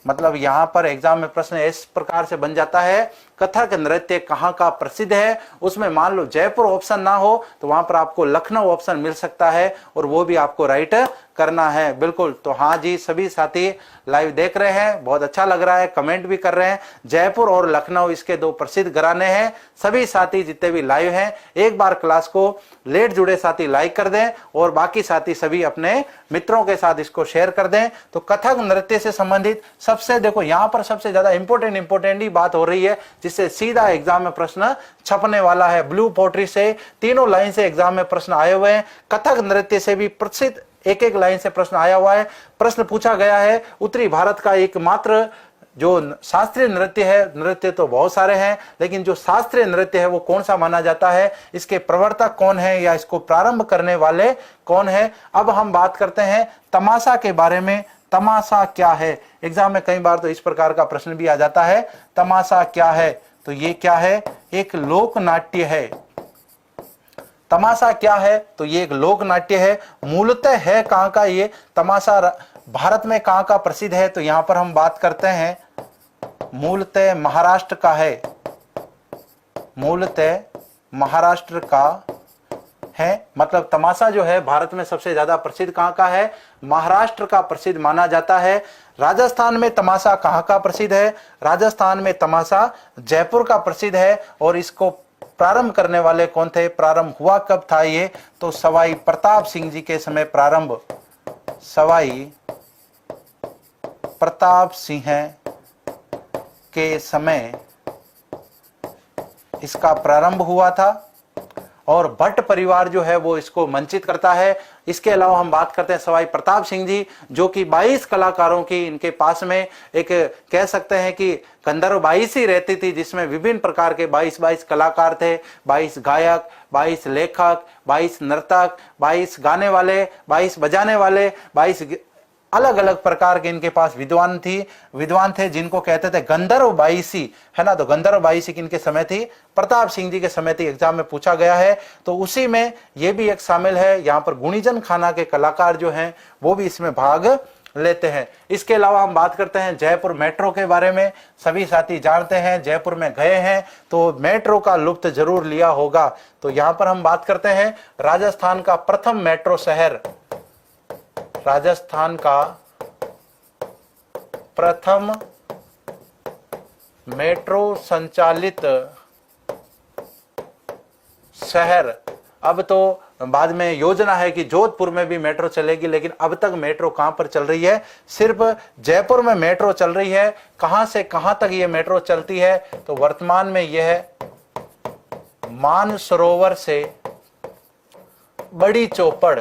मतलब यहां पर एग्जाम में प्रश्न इस प्रकार से बन जाता है कथक नृत्य कहाँ का प्रसिद्ध है। उसमें मान लो जयपुर ऑप्शन ना हो तो वहां पर आपको लखनऊ ऑप्शन मिल सकता है और वो भी आपको राइट करना है। बिल्कुल, तो हाँ जी, सभी साथी लाइव देख रहे हैं, बहुत अच्छा लग रहा है, कमेंट भी कर रहे हैं। जयपुर और लखनऊ इसके दो प्रसिद्ध घराने हैं। सभी साथी जितने भी लाइव हैं एक बार क्लास को लेट जुड़े साथी लाइक कर दें और बाकी साथी सभी अपने मित्रों के साथ इसको शेयर कर दें। तो कथक नृत्य से संबंधित सबसे, देखो यहां पर सबसे ज्यादा इंपोर्टेंट ही बात हो रही है जिससे सीधा एग्जाम में प्रश्न छपने वाला है। ब्लू पोट्री से तीनों लाइन से एग्जाम में प्रश्न आए हुए हैं। कथक नृत्य से भी प्रसिद्ध एक एक लाइन से प्रश्न आया हुआ है। प्रश्न पूछा गया है उत्तरी भारत का एकमात्र जो शास्त्रीय नृत्य है, नृत्य तो बहुत सारे हैं लेकिन जो शास्त्रीय नृत्य है वो कौन सा माना जाता है, इसके प्रवर्तक कौन है या इसको प्रारंभ करने वाले कौन है। अब हम बात करते हैं तमाशा के बारे में। तमाशा क्या है, एग्जाम में कई बार तो इस प्रकार का प्रश्न भी आ जाता है, तमाशा क्या है, तो ये क्या है, एक लोक नाट्य है। तमाशा क्या है, तो ये एक लोक नाट्य है। मूलतः है कहां का ये तमाशा, भारत में कहां का प्रसिद्ध है, तो यहां पर हम बात करते हैं मूलतः महाराष्ट्र का है। मूलतः महाराष्ट्र का है, मतलब तमाशा जो है भारत में सबसे ज्यादा प्रसिद्ध कहां का है, महाराष्ट्र का प्रसिद्ध माना जाता है। राजस्थान में तमाशा कहां का प्रसिद्ध है, राजस्थान में तमाशा जयपुर का प्रसिद्ध है। और इसको प्रारंभ करने वाले कौन थे, प्रारंभ हुआ कब था ये, तो सवाई प्रताप सिंह जी के समय प्रारंभ, सवाई प्रताप सिंह के समय इसका प्रारंभ हुआ था। और भट्ट परिवार जो है वो इसको मंचित करता है। इसके अलावा हम बात करते हैं सवाई प्रताप सिंह जी, जो कि 22 कलाकारों की इनके पास में एक कह सकते हैं कि गंधर्व 22 ही रहती थी, जिसमें विभिन्न प्रकार के 22 कलाकार थे, 22 गायक, 22 लेखक, 22 नर्तक, 22 गाने वाले, 22 बजाने वाले, 22 अलग अलग प्रकार के इनके पास विद्वान थे जिनको कहते थे गंधर्व 22, है ना। तो गंधर्व 22 किनके समय थी, प्रताप सिंह जी के समय थी, एग्जाम में पूछा गया है। तो उसी में ये भी एक शामिल है। यहाँ पर गुणीजन खाना के कलाकार जो हैं वो भी इसमें भाग लेते हैं। इसके अलावा हम बात करते हैं जयपुर मेट्रो के बारे में। सभी साथी जानते हैं, जयपुर में गए हैं तो मेट्रो का लुत्फ जरूर लिया होगा। तो यहाँ पर हम बात करते हैं राजस्थान का प्रथम मेट्रो शहर, राजस्थान का प्रथम मेट्रो संचालित शहर। अब तो बाद में योजना है कि जोधपुर में भी मेट्रो चलेगी, लेकिन अब तक मेट्रो कहां पर चल रही है, सिर्फ जयपुर में मेट्रो चल रही है। कहां से कहां तक ये मेट्रो चलती है, तो वर्तमान में यह है मानसरोवर से बड़ी चौपड़,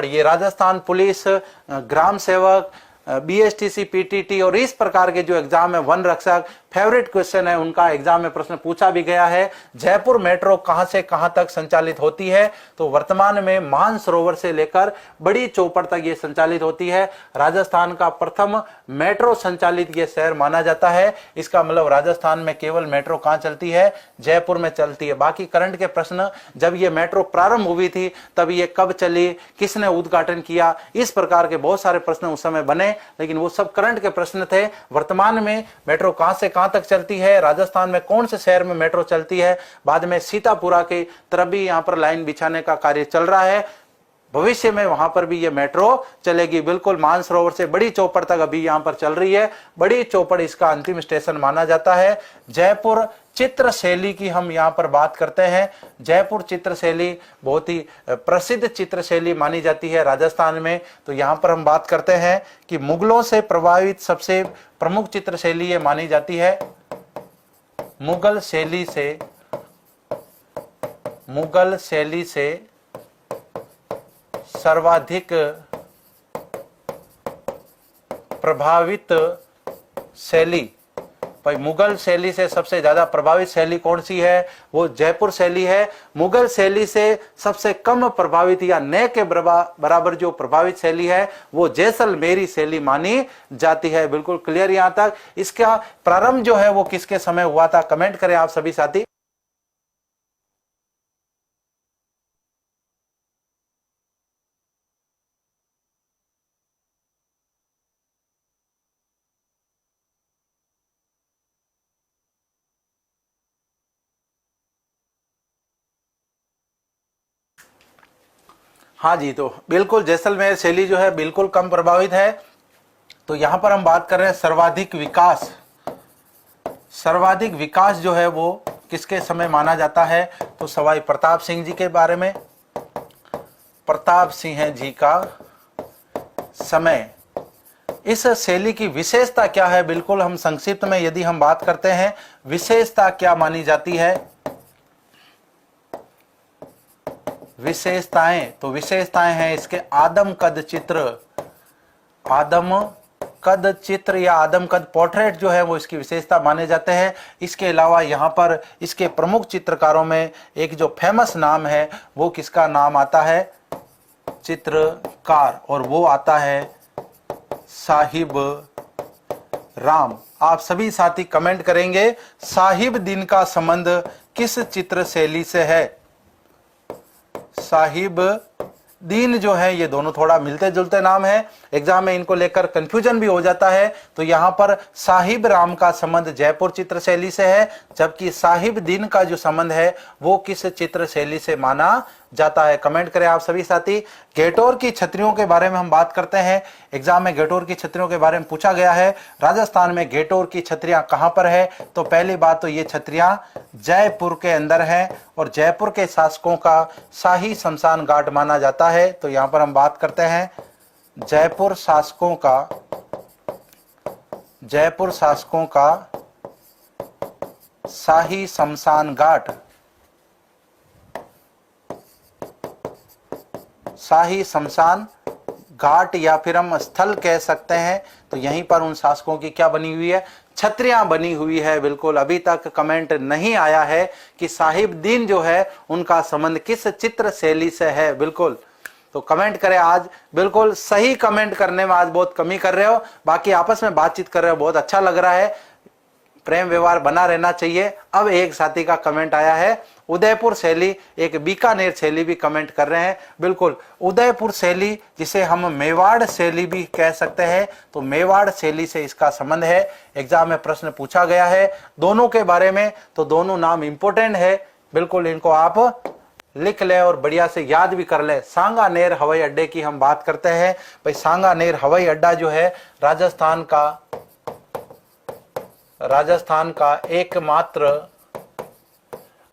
ये राजस्थान पुलिस, ग्राम सेवक, बीएसटीसी, पीटीटी और इस प्रकार के जो एग्जाम है, वन रक्षक, फेवरेट क्वेश्चन है उनका एग्जाम में प्रश्न पूछा भी गया है। जयपुर मेट्रो कहां से कहां तक संचालित होती है, तो वर्तमान में मानसरोवर से लेकर बड़ी चौपड़ तक ये संचालित होती है। राजस्थान का प्रथम मेट्रो संचालित ये शहर माना जाता है। इसका मतलब राजस्थान में केवल मेट्रो कहां चलती है, जयपुर में चलती है। बाकी करंट के प्रश्न, जब ये मेट्रो प्रारंभ हुई थी तब ये कब चली, किसने उद्घाटन किया, इस प्रकार के बहुत सारे प्रश्न उस समय बने, लेकिन वो सब करंट के प्रश्न थे। वर्तमान में मेट्रो कहां से कहां तक चलती है, राजस्थान में कौन से शहर में मेट्रो चलती है, बाद में सीतापुरा की तरफ भी यहां पर लाइन बिछाने का कार्य चल रहा है। भविष्य में वहां पर भी ये मेट्रो चलेगी। बिल्कुल मानसरोवर से बड़ी चौपड़ तक अभी यहां पर चल रही है। बड़ी चौपड़ इसका अंतिम स्टेशन माना जाता है। जयपुर चित्रशैली की हम यहां पर बात करते हैं। जयपुर चित्रशैली बहुत ही प्रसिद्ध चित्रशैली मानी जाती है राजस्थान में। तो यहां पर हम बात करते हैं कि मुगलों से प्रभावित सबसे प्रमुख चित्रशैली ये मानी जाती है। मुगल शैली से सर्वाधिक प्रभावित शैली, भाई मुगल शैली से सबसे ज्यादा प्रभावित शैली कौन सी है, वो जयपुर शैली है। मुगल शैली से सबसे कम प्रभावित या न के बराबर जो प्रभावित शैली है वो जैसलमेरी शैली मानी जाती है। बिल्कुल क्लियर यहां तक। इसका प्रारंभ जो है वो किसके समय हुआ था, कमेंट करें आप सभी साथी। हाँ जी, तो बिल्कुल जैसलमेर शैली जो है बिल्कुल कम प्रभावित है। तो यहाँ पर हम बात कर रहे हैं सर्वाधिक विकास। सर्वाधिक विकास जो है वो किसके समय माना जाता है? तो सवाई प्रताप सिंह जी के बारे में, प्रताप सिंह जी का समय। इस शैली की विशेषता क्या है? बिल्कुल हम संक्षिप्त में यदि हम बात करते हैं, विशेषता क्या मानी जाती है? विशेषताएं, तो विशेषताएं हैं इसके आदम कद चित्र, आदम कद चित्र या आदम कद पोर्ट्रेट जो है वो इसकी विशेषता माने जाते हैं। इसके अलावा यहाँ पर इसके प्रमुख चित्रकारों में एक जो फेमस नाम है वो किसका नाम आता है? चित्रकार, और वो आता है साहिब राम। आप सभी साथी कमेंट करेंगे साहिब दिन का संबंध किस चित्र शैली से है? साहिब दीन जो है ये दोनों थोड़ा मिलते जुलते नाम है, एग्जाम में इनको लेकर कंफ्यूजन भी हो जाता है। तो यहाँ पर साहिब राम का संबंध जयपुर चित्र शैली से है, जबकि साहिब दीन का जो संबंध है वो किस चित्र शैली से माना जाता है? कमेंट करें आप सभी साथी। घेटोर की छतरियों के बारे में हम बात करते हैं। एग्जाम में घेटोर की छतरियों के बारे में पूछा गया है। राजस्थान में घेटोर की छतरियां कहां पर है? तो पहली बात तो ये छतरियां जयपुर के अंदर है और जयपुर के शासकों का शाही शमशान घाट माना जाता है। तो यहां पर हम बात करते हैं जयपुर शासकों का, जयपुर शासकों का शाही शमशान घाट, शाही शमशान घाट या फिर हम स्थल कह सकते हैं। तो यहीं पर उन शासकों की क्या बनी हुई है? छतरियां बनी हुई है। बिल्कुल अभी तक कमेंट नहीं आया है कि साहिब दीन जो है उनका संबंध किस चित्र शैली से है। बिल्कुल तो कमेंट करें आज। बिल्कुल सही कमेंट करने में आज बहुत कमी कर रहे हो, बाकी आपस में बातचीत कर रहे हो, बहुत अच्छा लग रहा है। प्रेम व्यवहार बना रहना चाहिए। अब एक साथी का कमेंट आया है उदयपुर शैली, एक बीकानेर शैली भी कमेंट कर रहे हैं। बिल्कुल उदयपुर शैली जिसे हम मेवाड़ शैली भी कह सकते हैं, तो मेवाड़ शैली से इसका संबंध है। एग्जाम में प्रश्न पूछा गया है दोनों के बारे में, तो दोनों नाम इंपोर्टेंट है। बिल्कुल इनको आप लिख ले और बढ़िया से याद भी कर ले। सांगानेर हवाई अड्डे की हम बात करते हैं। भाई सांगानेर हवाई अड्डा जो है राजस्थान का एकमात्र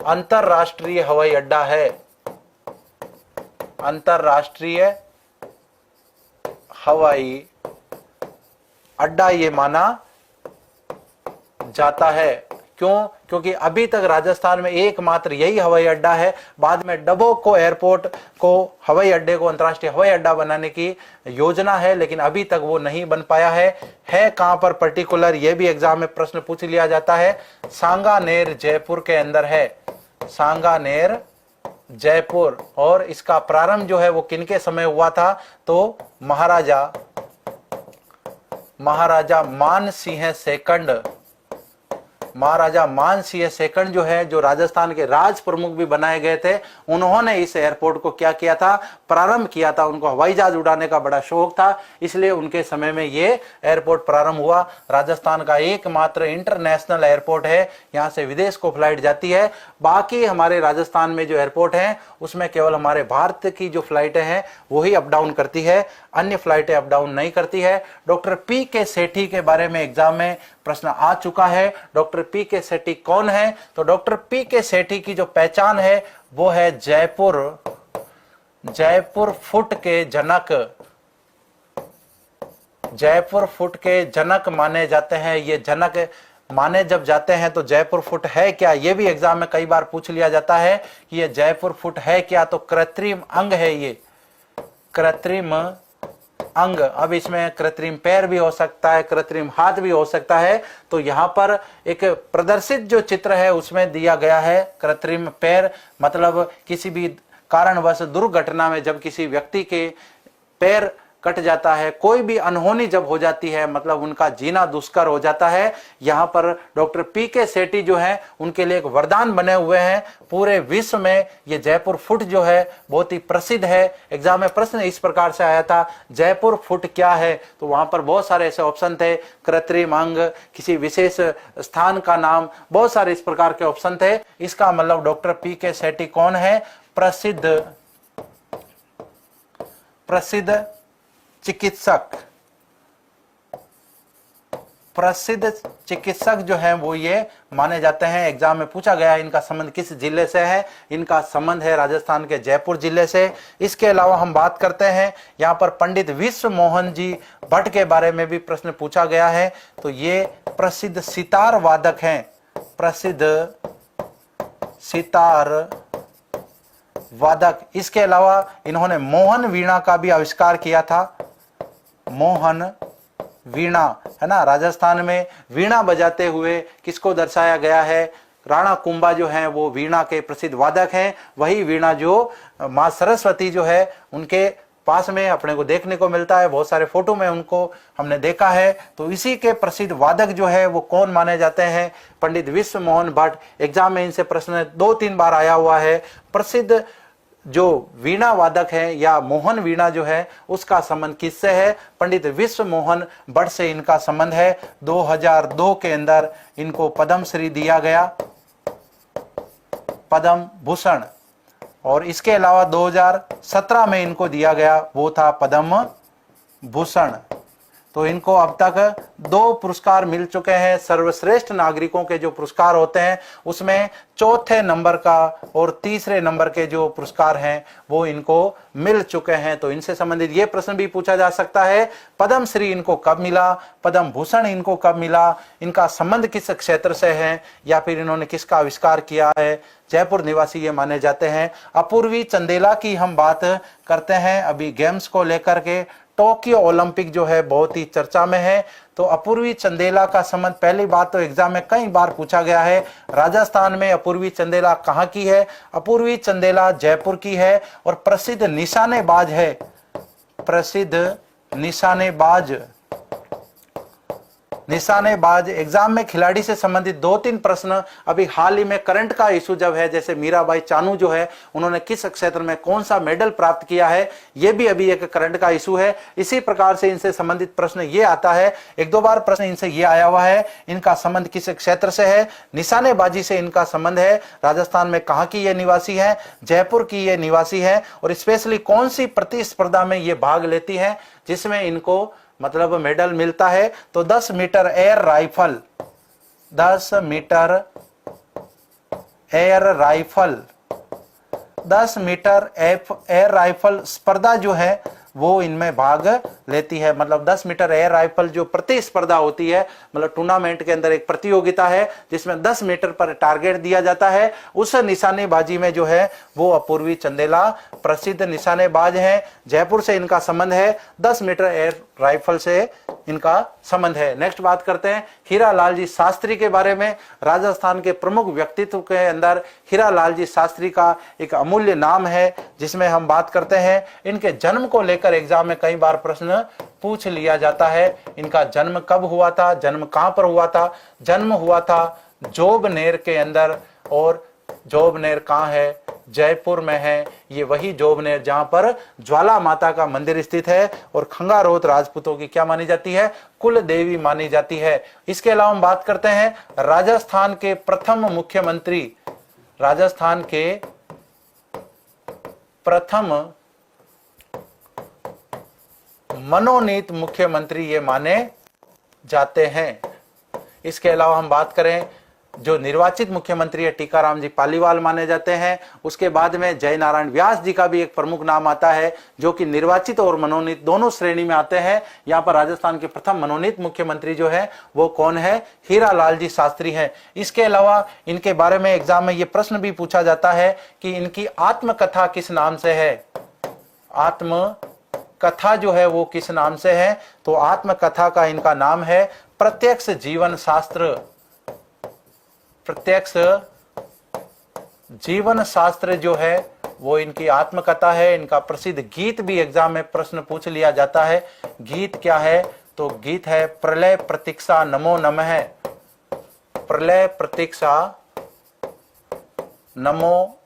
अंतरराष्ट्रीय हवाई अड्डा है। अंतरराष्ट्रीय हवाई अड्डा ये माना जाता है। क्यों? क्योंकि अभी तक राजस्थान में एकमात्र यही हवाई अड्डा है। बाद में डबोक को एयरपोर्ट को, हवाई अड्डे को अंतर्राष्ट्रीय हवाई अड्डा बनाने की योजना है, लेकिन अभी तक वो नहीं बन पाया है कहां पर पर्टिकुलर? ये भी एग्जाम में प्रश्न पूछ लिया जाता है। सांगानेर जयपुर के अंदर है, सांगानेर जयपुर। और इसका प्रारंभ जो है वो किनके समय हुआ था? तो महाराजा मानसिंह सेकंड, महाराजा मानसिंह सेकंड जो है, जो राजस्थान के राज प्रमुख भी बनाए गए थे, उन्होंने इस एयरपोर्ट को क्या किया था? प्रारंभ किया था। उनको हवाई जहाज उड़ाने का बड़ा शौक था, इसलिए उनके समय में ये एयरपोर्ट प्रारंभ हुआ। राजस्थान का एकमात्र इंटरनेशनल एयरपोर्ट है, यहाँ से विदेश को फ्लाइट जाती है। बाकी हमारे राजस्थान में जो एयरपोर्ट हैं उसमें केवल हमारे भारत की जो फ्लाइटें हैं वही अप डाउन करती है, अन्य फ्लाइटें अप डाउन नहीं करती है। डॉक्टर पी के सेठी के बारे में एग्जाम में प्रश्न आ चुका है। डॉक्टर पी के सेठी कौन है? तो डॉक्टर पी के सेठी की जो पहचान है वो है जयपुर फुट के जनक, जयपुर फुट के जनक माने जाते हैं। ये जनक माने जब जाते हैं तो जयपुर फुट है क्या? ये भी एग्जाम में कई बार पूछ लिया जाता है कि ये जयपुर फुट है क्या? तो कृत्रिम अंग है, ये कृत्रिम अंग। अब इसमें कृत्रिम पैर भी हो सकता है, कृत्रिम हाथ भी हो सकता है। तो यहाँ पर एक प्रदर्शित जो चित्र है उसमें दिया गया है कृत्रिम पैर, मतलब किसी भी कारणवश दुर्घटना में जब किसी व्यक्ति के पैर कट जाता है, कोई भी अनहोनी जब हो जाती है, मतलब उनका जीना दुष्कर हो जाता है, यहाँ पर डॉक्टर पी के सेठी जो है उनके लिए एक वरदान बने हुए हैं। पूरे विश्व में ये जयपुर फुट जो है बहुत ही प्रसिद्ध है। एग्जाम में प्रश्न इस प्रकार से आया था जयपुर फुट क्या है? तो वहां पर बहुत सारे ऐसे ऑप्शन थे, कृत्रिम अंग, किसी विशेष स्थान का नाम, बहुत सारे इस प्रकार के ऑप्शन थे। इसका मतलब डॉक्टर पी के सेठी कौन है? प्रसिद्ध प्रसिद्ध चिकित्सक, प्रसिद्ध चिकित्सक जो हैं वो ये माने जाते हैं। एग्जाम में पूछा गया है इनका संबंध किस जिले से है, इनका संबंध है राजस्थान के जयपुर जिले से। इसके अलावा हम बात करते हैं यहाँ पर पंडित विश्व मोहन जी भट्ट के बारे में भी प्रश्न पूछा गया है। तो ये प्रसिद्ध सितार वादक हैं, प्रसिद्ध सितार वादक। इसके अलावा इन्होंने मोहन वीणा का भी आविष्कार किया था, मोहन वीणा, है ना। राजस्थान में वीणा बजाते हुए किसको दर्शाया गया है, राणा कुंभा जो हैं वो वीणा के प्रसिद्ध वादक हैं। वही वीणा जो माँ सरस्वती जो है उनके पास में अपने को देखने को मिलता है, बहुत सारे फोटो में उनको हमने देखा है। तो इसी के प्रसिद्ध वादक जो है वो कौन माने जाते हैं, पंडित विश्व मोहन भट्ट। एग्जाम में इनसे प्रश्न 2-3 बार आया हुआ है। प्रसिद्ध जो वीणा वादक है या मोहन वीणा जो है उसका संबंध किससे है, पंडित विश्व मोहन भट्ट से इनका संबंध है। 2002 के अंदर इनको पद्म श्री दिया गया, पद्म भूषण, और इसके अलावा 2017 में इनको दिया गया वो था पद्म भूषण। तो इनको अब तक 2 पुरस्कार मिल चुके हैं। सर्वश्रेष्ठ नागरिकों के जो पुरस्कार होते हैं उसमें 4थे नंबर का और 3रे नंबर के जो पुरस्कार हैं वो इनको मिल चुके हैं। तो इनसे संबंधित ये प्रश्न भी पूछा जा सकता है, पद्म श्री इनको कब मिला, पद्म भूषण इनको कब मिला, इनका संबंध किस क्षेत्र से है, या फिर इन्होंने किसका आविष्कार किया है। जयपुर निवासी ये माने जाते हैं। अपूर्वी चंदेला की हम बात करते हैं अभी गेम्स को लेकर के। टोक्यो ओलंपिक जो है बहुत ही चर्चा में है। तो अपूर्वी चंदेला का संबंध, पहली बात तो एग्जाम में कई बार पूछा गया है, राजस्थान में अपूर्वी चंदेला कहाँ की है, अपूर्वी चंदेला जयपुर की है और प्रसिद्ध निशानेबाज है, प्रसिद्ध निशानेबाज। निशानेबाज एग्जाम में खिलाड़ी से संबंधित 2-3 प्रश्न अभी हाल ही में करंट का इशू जब है, जैसे मीराबाई चानू जो है उन्होंने किस क्षेत्र में कौन सा मेडल प्राप्त किया है, ये भी अभी एक करंट का इशू है। इसी प्रकार से इनसे संबंधित प्रश्न ये आता है, 1-2 बार प्रश्न इनसे ये आया हुआ है, इनका संबंध किस क्षेत्र से है, निशानेबाजी से इनका संबंध है, राजस्थान में कहाँ की ये निवासी है, जयपुर की ये निवासी है, और स्पेशली कौन सी प्रतिस्पर्धा में ये भाग लेती है जिसमें इनको मतलब मेडल मिलता है। तो 10 metre air rifle, 10 metre air rifle, 10 metre air rifle स्पर्धा जो है वो इनमें भाग लेती है। मतलब 10 मीटर एयर राइफल जो प्रतिस्पर्धा होती है, मतलब टूर्नामेंट के अंदर एक प्रतियोगिता है जिसमें 10 मीटर पर टारगेट दिया जाता है, उस निशानेबाजी में जो है वो अपूर्वी चंदेला प्रसिद्ध निशानेबाज हैं। जयपुर से इनका संबंध है, 10 मीटर एयर राइफल से इनका संबंध है। नेक्स्ट बात करते हैं हीरा लाल जी शास्त्री के बारे में। राजस्थान के प्रमुख व्यक्तित्व के अंदर हीरा लाल जी शास्त्री का एक अमूल्य नाम है, जिसमें हम बात करते हैं इनके जन्म को लेकर एग्जाम में कई बार प्रश्न पूछ लिया जाता है। इनका जन्म कब हुआ था, जन्म कहां पर हुआ था, जन्म हुआ था जोबनेर के अंदर, और जोबनेर कहां है, जयपुर में है। ये वही जोबनेर जहां पर ज्वाला माता का मंदिर स्थित है और खंगारोत राजपूतों की क्या मानी जाती है, कुल देवी मानी जाती है। इसके अलावा हम बात करते हैं राजस्थान के प्रथम मुख्यमंत्री, राजस्थान के प्रथम मनोनीत मुख्यमंत्री ये माने जाते हैं। इसके अलावा हम बात करें जो निर्वाचित मुख्यमंत्री है टीकाराम जी पालीवाल माने जाते हैं। उसके बाद में जय नारायण व्यास जी का भी एक प्रमुख नाम आता है जो कि निर्वाचित और मनोनीत दोनों श्रेणी में आते हैं। यहाँ पर राजस्थान के प्रथम मनोनीत मुख्यमंत्री जो है वो कौन है, हीरा लाल जी शास्त्री हैं। इसके अलावा इनके बारे में एग्जाम में ये प्रश्न भी पूछा जाता है कि इनकी आत्मकथा किस नाम से है, आत्मकथा जो है वो किस नाम से है। तो आत्मकथा का इनका नाम है प्रत्यक्ष जीवन शास्त्र, प्रत्यक्ष जीवन शास्त्र जो है वो इनकी आत्मकथा है। इनका प्रसिद्ध गीत भी एग्जाम में प्रश्न पूछ लिया जाता है। गीत क्या है, तो गीत है प्रलय प्रतीक्षा नमो नमः, प्रलय प्रतीक्षा नमो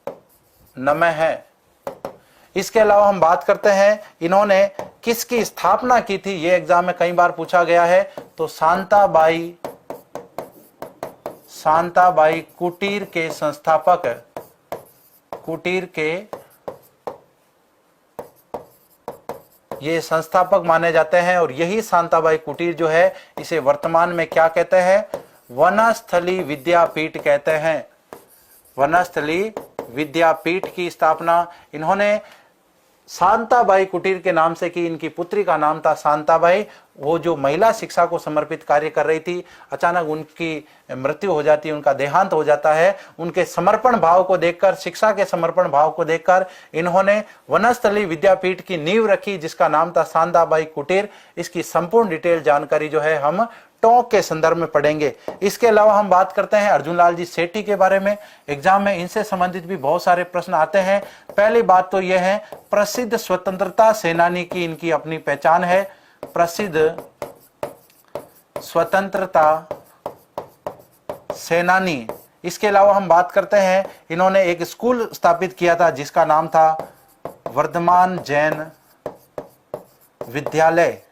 नमः। इसके अलावा हम बात करते हैं इन्होंने किसकी स्थापना की थी, ये एग्जाम में कई बार पूछा गया है। तो शांताबाई कुटीर के संस्थापक, कुटीर के ये संस्थापक माने जाते हैं। और यही शांताबाई कुटीर जो है इसे वर्तमान में क्या कहते हैं, वनस्थली विद्यापीठ कहते हैं। वनस्थली विद्यापीठ की स्थापना इन्होंने शांताबाई कुटीर के नाम से की। इनकी पुत्री का नाम था शांताबाई। वो जो महिला शिक्षा को समर्पित कार्य कर रही थी, अचानक उनकी मृत्यु हो जाती है, उनका देहांत हो जाता है। उनके समर्पण भाव को देखकर, शिक्षा के समर्पण भाव को देखकर इन्होंने वनस्थली विद्यापीठ की नींव रखी, जिसका नाम था शांताबाई कुटीर। इसकी संपूर्ण डिटेल जानकारी जो है हम टॉक के संदर्भ में पढ़ेंगे। इसके अलावा हम बात करते हैं अर्जुन लाल जी सेठी के बारे में। एग्जाम में इनसे संबंधित भी बहुत सारे प्रश्न आते हैं। पहली बात तो यह है, प्रसिद्ध स्वतंत्रता सेनानी की इनकी अपनी पहचान है। प्रसिद्ध स्वतंत्रता सेनानी। इसके अलावा हम बात करते हैं, इन्होंने एक स्कूल स्थापित किया था जिसका नाम था वर्धमान जैन विद्यालय।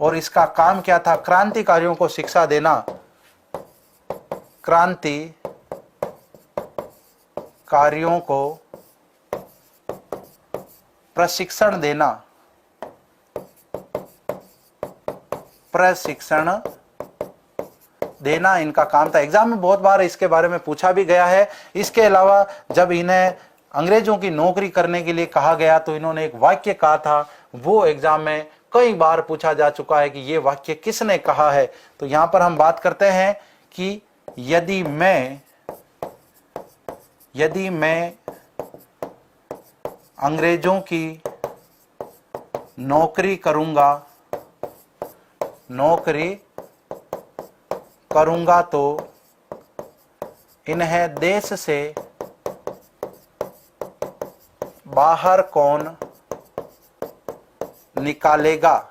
और इसका काम क्या था, क्रांतिकारियों को शिक्षा देना, क्रांतिकारियों को प्रशिक्षण देना, इनका काम था। एग्जाम में बहुत बार इसके बारे में पूछा भी गया है। इसके अलावा जब इन्हें अंग्रेजों की नौकरी करने के लिए कहा गया तो इन्होंने एक वाक्य कहा था, वो एग्जाम में कई बार पूछा जा चुका है कि ये वाक्य किसने कहा है। तो यहां पर हम बात करते हैं कि यदि मैं अंग्रेजों की नौकरी करूंगा तो इन्हें देश से बाहर कौन निकालेगा।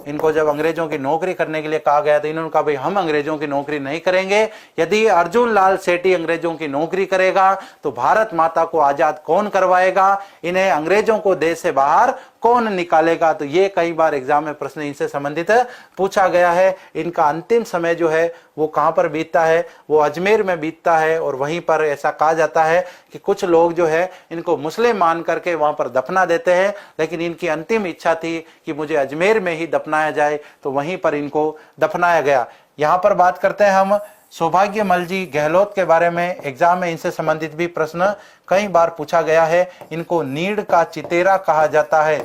इनको जब अंग्रेजों की नौकरी करने के लिए कहा गया तो इन्होंने कहा भाई हम अंग्रेजों की नौकरी नहीं करेंगे। यदि अर्जुन लाल सेठी अंग्रेजों की नौकरी करेगा तो भारत माता को आजाद कौन करवाएगा, इन्हें अंग्रेजों को देश से बाहर कौन निकालेगा। तो ये कई बार एग्जाम में प्रश्न इनसे संबंधित पूछा गया है। इनका अंतिम समय जो है वो कहां पर बीतता है, वो अजमेर में बीतता है। और वहीं पर ऐसा कहा जाता है कि कुछ लोग जो है इनको मुस्लिम मान करके वहां पर दफना देते हैं, लेकिन इनकी अंतिम इच्छा थी कि मुझे अजमेर में ही दफनाया जाए, तो वहीं पर इनको दफनाया गया। यहां पर बात करते हैं हम सौभाग्यमल जी गहलोत के बारे में। एग्जाम में इनसे संबंधित भी प्रश्न कई बार पूछा गया है। इनको नीड़ का चितेरा कहा जाता है,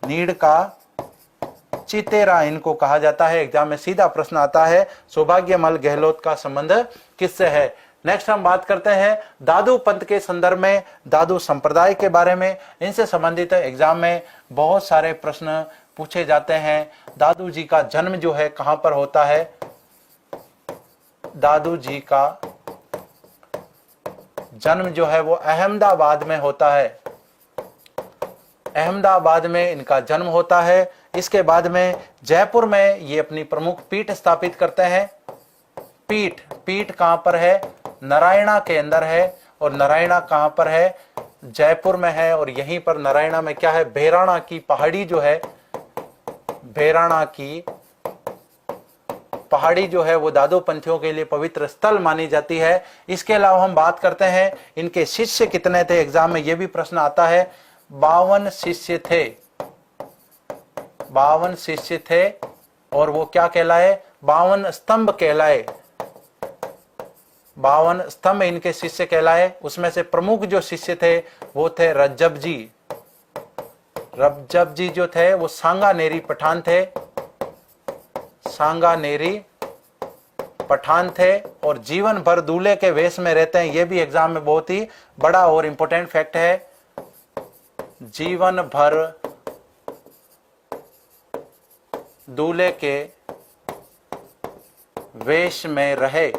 नीड़ का चितेरा इनको कहा जाता है। एग्जाम में सीधा प्रश्न आता है सौभाग्यमल गहलोत का संबंध किससे है। नेक्स्ट हम बात करते हैं दादू पंथ के संदर्भ में, दादू संप्रदाय के बारे में। इनसे संबंधित एग्जाम में बहुत सारे प्रश्न पूछे जाते हैं। दादू जी का जन्म जो है कहां पर होता है, दादू जी का जन्म जो है वो अहमदाबाद में होता है। अहमदाबाद में इनका जन्म होता है। इसके बाद में जयपुर में ये अपनी प्रमुख पीठ स्थापित करते हैं। पीठ कहां पर है, नारायणा के अंदर है। और नारायणा कहां पर है, जयपुर में है। और यहीं पर नारायणा में क्या है, भैराणा की पहाड़ी जो है, भैराणा की पहाड़ी जो है वो दादू पंथियों के लिए पवित्र स्थल मानी जाती है। इसके अलावा हम बात करते हैं इनके शिष्य कितने थे। एग्जाम में ये भी प्रश्न आता है। 52 शिष्य थे, 52 शिष्य थे। और वो क्या कहलाए, 52 स्तंभ कहलाए, 52 स्तंभ इनके शिष्य कहलाए। उसमें से प्रमुख जो शिष्य थे वो थे रज्जब जी। रज्जब जी जो थे वो सांगानेरी पठान थे, सांगानेरी पठान थे। और जीवन भर दूल्हे के वेश में रहते हैं। यह भी एग्जाम में बहुत ही बड़ा और इंपॉर्टेंट फैक्ट है। जीवन भर दूल्हे के वेश में रहे।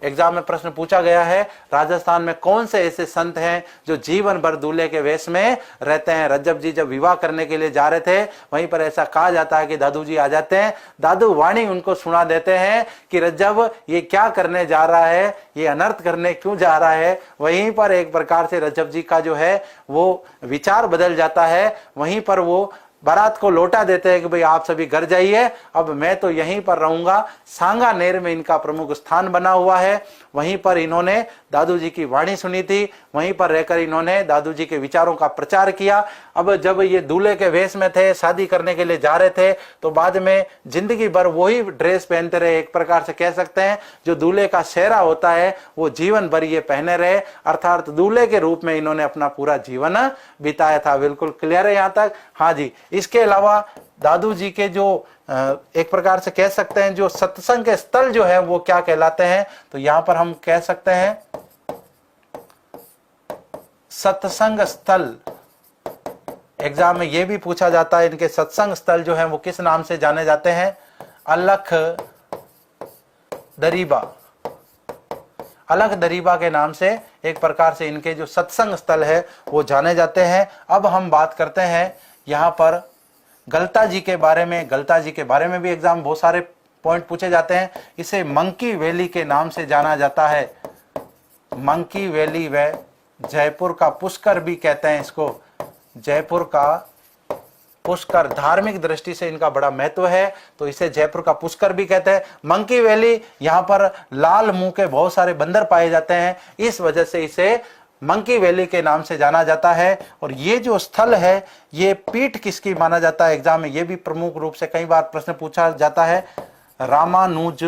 एग्जाम में प्रश्न पूछा गया है राजस्थान में कौन से ऐसे संत हैं जो जीवन भर दूल्हे के वेश में रहते हैं। रज्जब जी जब विवाह करने के लिए जा रहे थे वहीं पर ऐसा कहा जाता है कि दादू जी आ जाते हैं, दादू वाणी उनको सुना देते हैं कि रज्जब ये क्या करने जा रहा है, ये अनर्थ करने क्यों जा रहा है। वहीं पर एक प्रकार से रज्जब जी का जो है वो विचार बदल जाता है। वहीं पर वो बारात को लौटा देते हैं कि भाई आप सभी घर जाइए, अब मैं तो यहीं पर रहूंगा। सांगानेर में इनका प्रमुख स्थान बना हुआ है, वहीं पर इन्होंने दादू जी की वाणी सुनी थी, वहीं पर रहकर इन्होंने दादू जी के विचारों का प्रचार किया। अब जब ये दूल्हे के वेश में थे, शादी करने के लिए जा रहे थे, तो बाद में जिंदगी भर वही ड्रेस पहनते रहे। एक प्रकार से कह सकते हैं जो दूल्हे का सेहरा होता है वो जीवन भर ये पहने रहे, अर्थात दूल्हे के रूप में इन्होंने अपना पूरा जीवन बिताया था। बिल्कुल क्लियर है यहाँ तक? हाँ जी। इसके अलावा दादू जी के जो एक प्रकार से कह सकते हैं जो सत्संग के स्थल जो है वो क्या कहलाते हैं, तो यहां पर हम कह सकते हैं सत्संग स्थल। एग्जाम में ये भी पूछा जाता है इनके सत्संग स्थल जो है वो किस नाम से जाने जाते हैं? अलख दरीबा। अलख दरीबा के नाम से एक प्रकार से इनके जो सत्संग स्थल है वो जाने जाते हैं। अब हम बात करते हैं यहां पर गलता जी के बारे में। गलता जी के बारे में भी एग्जाम बहुत सारे पॉइंट पूछे जाते हैं। इसे मंकी वैली के नाम से जाना जाता है। मंकी वैली व जयपुर का पुष्कर भी कहते हैं इसको। जयपुर का पुष्कर, धार्मिक दृष्टि से इनका बड़ा महत्व है, तो इसे जयपुर का पुष्कर भी कहते हैं। मंकी वैली, यहाँ पर लाल मुंह के बहुत सारे बंदर पाए जाते हैं, इस वजह से इसे मंकी वैली के नाम से जाना जाता है। और ये जो स्थल है ये पीठ किसकी माना जाता है? एग्जाम में ये भी प्रमुख रूप से कई बार प्रश्न पूछा जाता है। रामानुज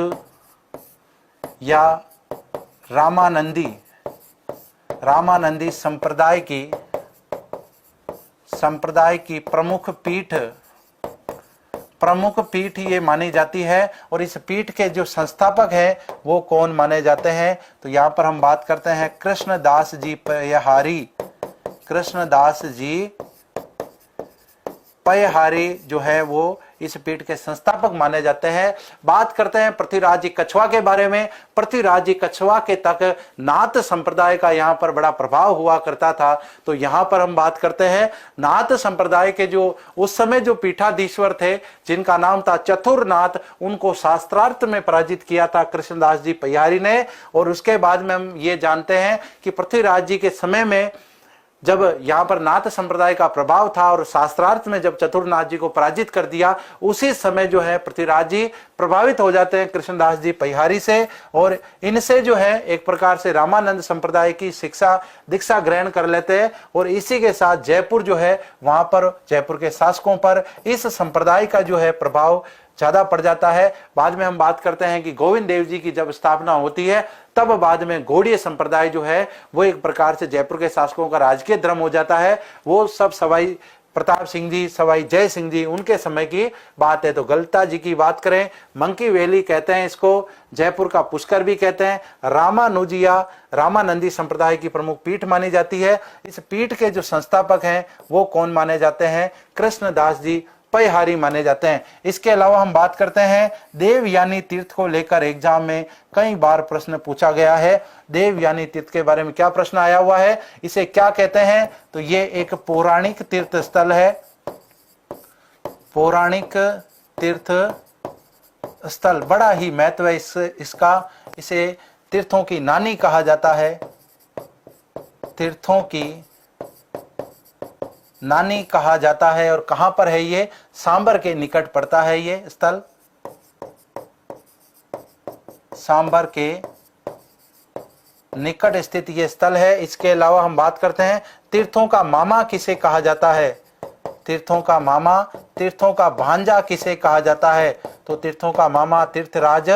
या रामानंदी संप्रदाय की प्रमुख पीठ ये मानी जाती है। और इस पीठ के जो संस्थापक हैं वो कौन माने जाते हैं? तो यहाँ पर हम बात करते हैं कृष्णदास जी पयहारी। कृष्णदास जी पयहारी जो है वो इस पीठ के संस्थापक माने जाते हैं। बात करते हैं पृथ्वीराज जी कछवा के बारे में। पृथ्वीराज जी कछवा के तक नाथ संप्रदाय का यहाँ पर बड़ा प्रभाव हुआ करता था। तो यहाँ पर हम बात करते हैं नाथ संप्रदाय के जो उस समय जो पीठाधीश्वर थे जिनका नाम था चतुरनाथ, उनको शास्त्रार्थ में पराजित किया था कृष्णदास जी पयहारी ने। और उसके बाद में हम ये जानते हैं कि पृथ्वीराज जी के समय में जब यहाँ पर नाथ संप्रदाय का प्रभाव था और शास्त्रार्थ में जब चतुरनाथ जी को पराजित कर दिया, उसी समय जो है पृथ्वीराज जी प्रभावित हो जाते हैं कृष्णदास जी पयहारी से। और इनसे जो है एक प्रकार से रामानंद संप्रदाय की दीक्षा ग्रहण कर लेते हैं। और इसी के साथ जयपुर जो है वहां पर जयपुर के शासकों पर इस संप्रदाय का जो है प्रभाव ज्यादा पड़ जाता है। बाद में हम बात करते हैं कि गोविंद देव जी की जब स्थापना होती है तब बाद में गौड़ीय संप्रदाय जो है वो एक प्रकार से जयपुर के शासकों का राजकीय धर्म हो जाता है। वो सब सवाई प्रताप सिंह जी, सवाई जय सिंह जी, उनके समय की बात है। तो गलता जी की बात करें, मंकी वैली कहते हैं इसको, जयपुर का पुष्कर भी कहते हैं। रामानुजिया रामानंदी संप्रदाय की प्रमुख पीठ मानी जाती है। इस पीठ के जो संस्थापक हैं वो कौन माने जाते हैं? कृष्णदास जी पयहारी माने जाते हैं। इसके अलावा हम बात करते हैं देवयानी तीर्थ को लेकर एग्जाम में कई बार प्रश्न पूछा गया है। देवयानी तीर्थ के बारे में क्या प्रश्न आया हुआ है? इसे क्या कहते हैं? तो ये एक पौराणिक तीर्थ स्थल है। पौराणिक तीर्थ स्थल, बड़ा ही महत्व है इसका। इसे तीर्थों की नानी कहा जाता है। तीर्थों की नानी कहा जाता है। और कहां पर है ये? सांबर के निकट पड़ता है ये स्थल। सांबर के निकट स्थित ये स्थल है। इसके अलावा हम बात करते हैं तीर्थों का मामा किसे कहा जाता है? तीर्थों का मामा, तीर्थों का भांजा किसे कहा जाता है? तो तीर्थों का मामा तीर्थराज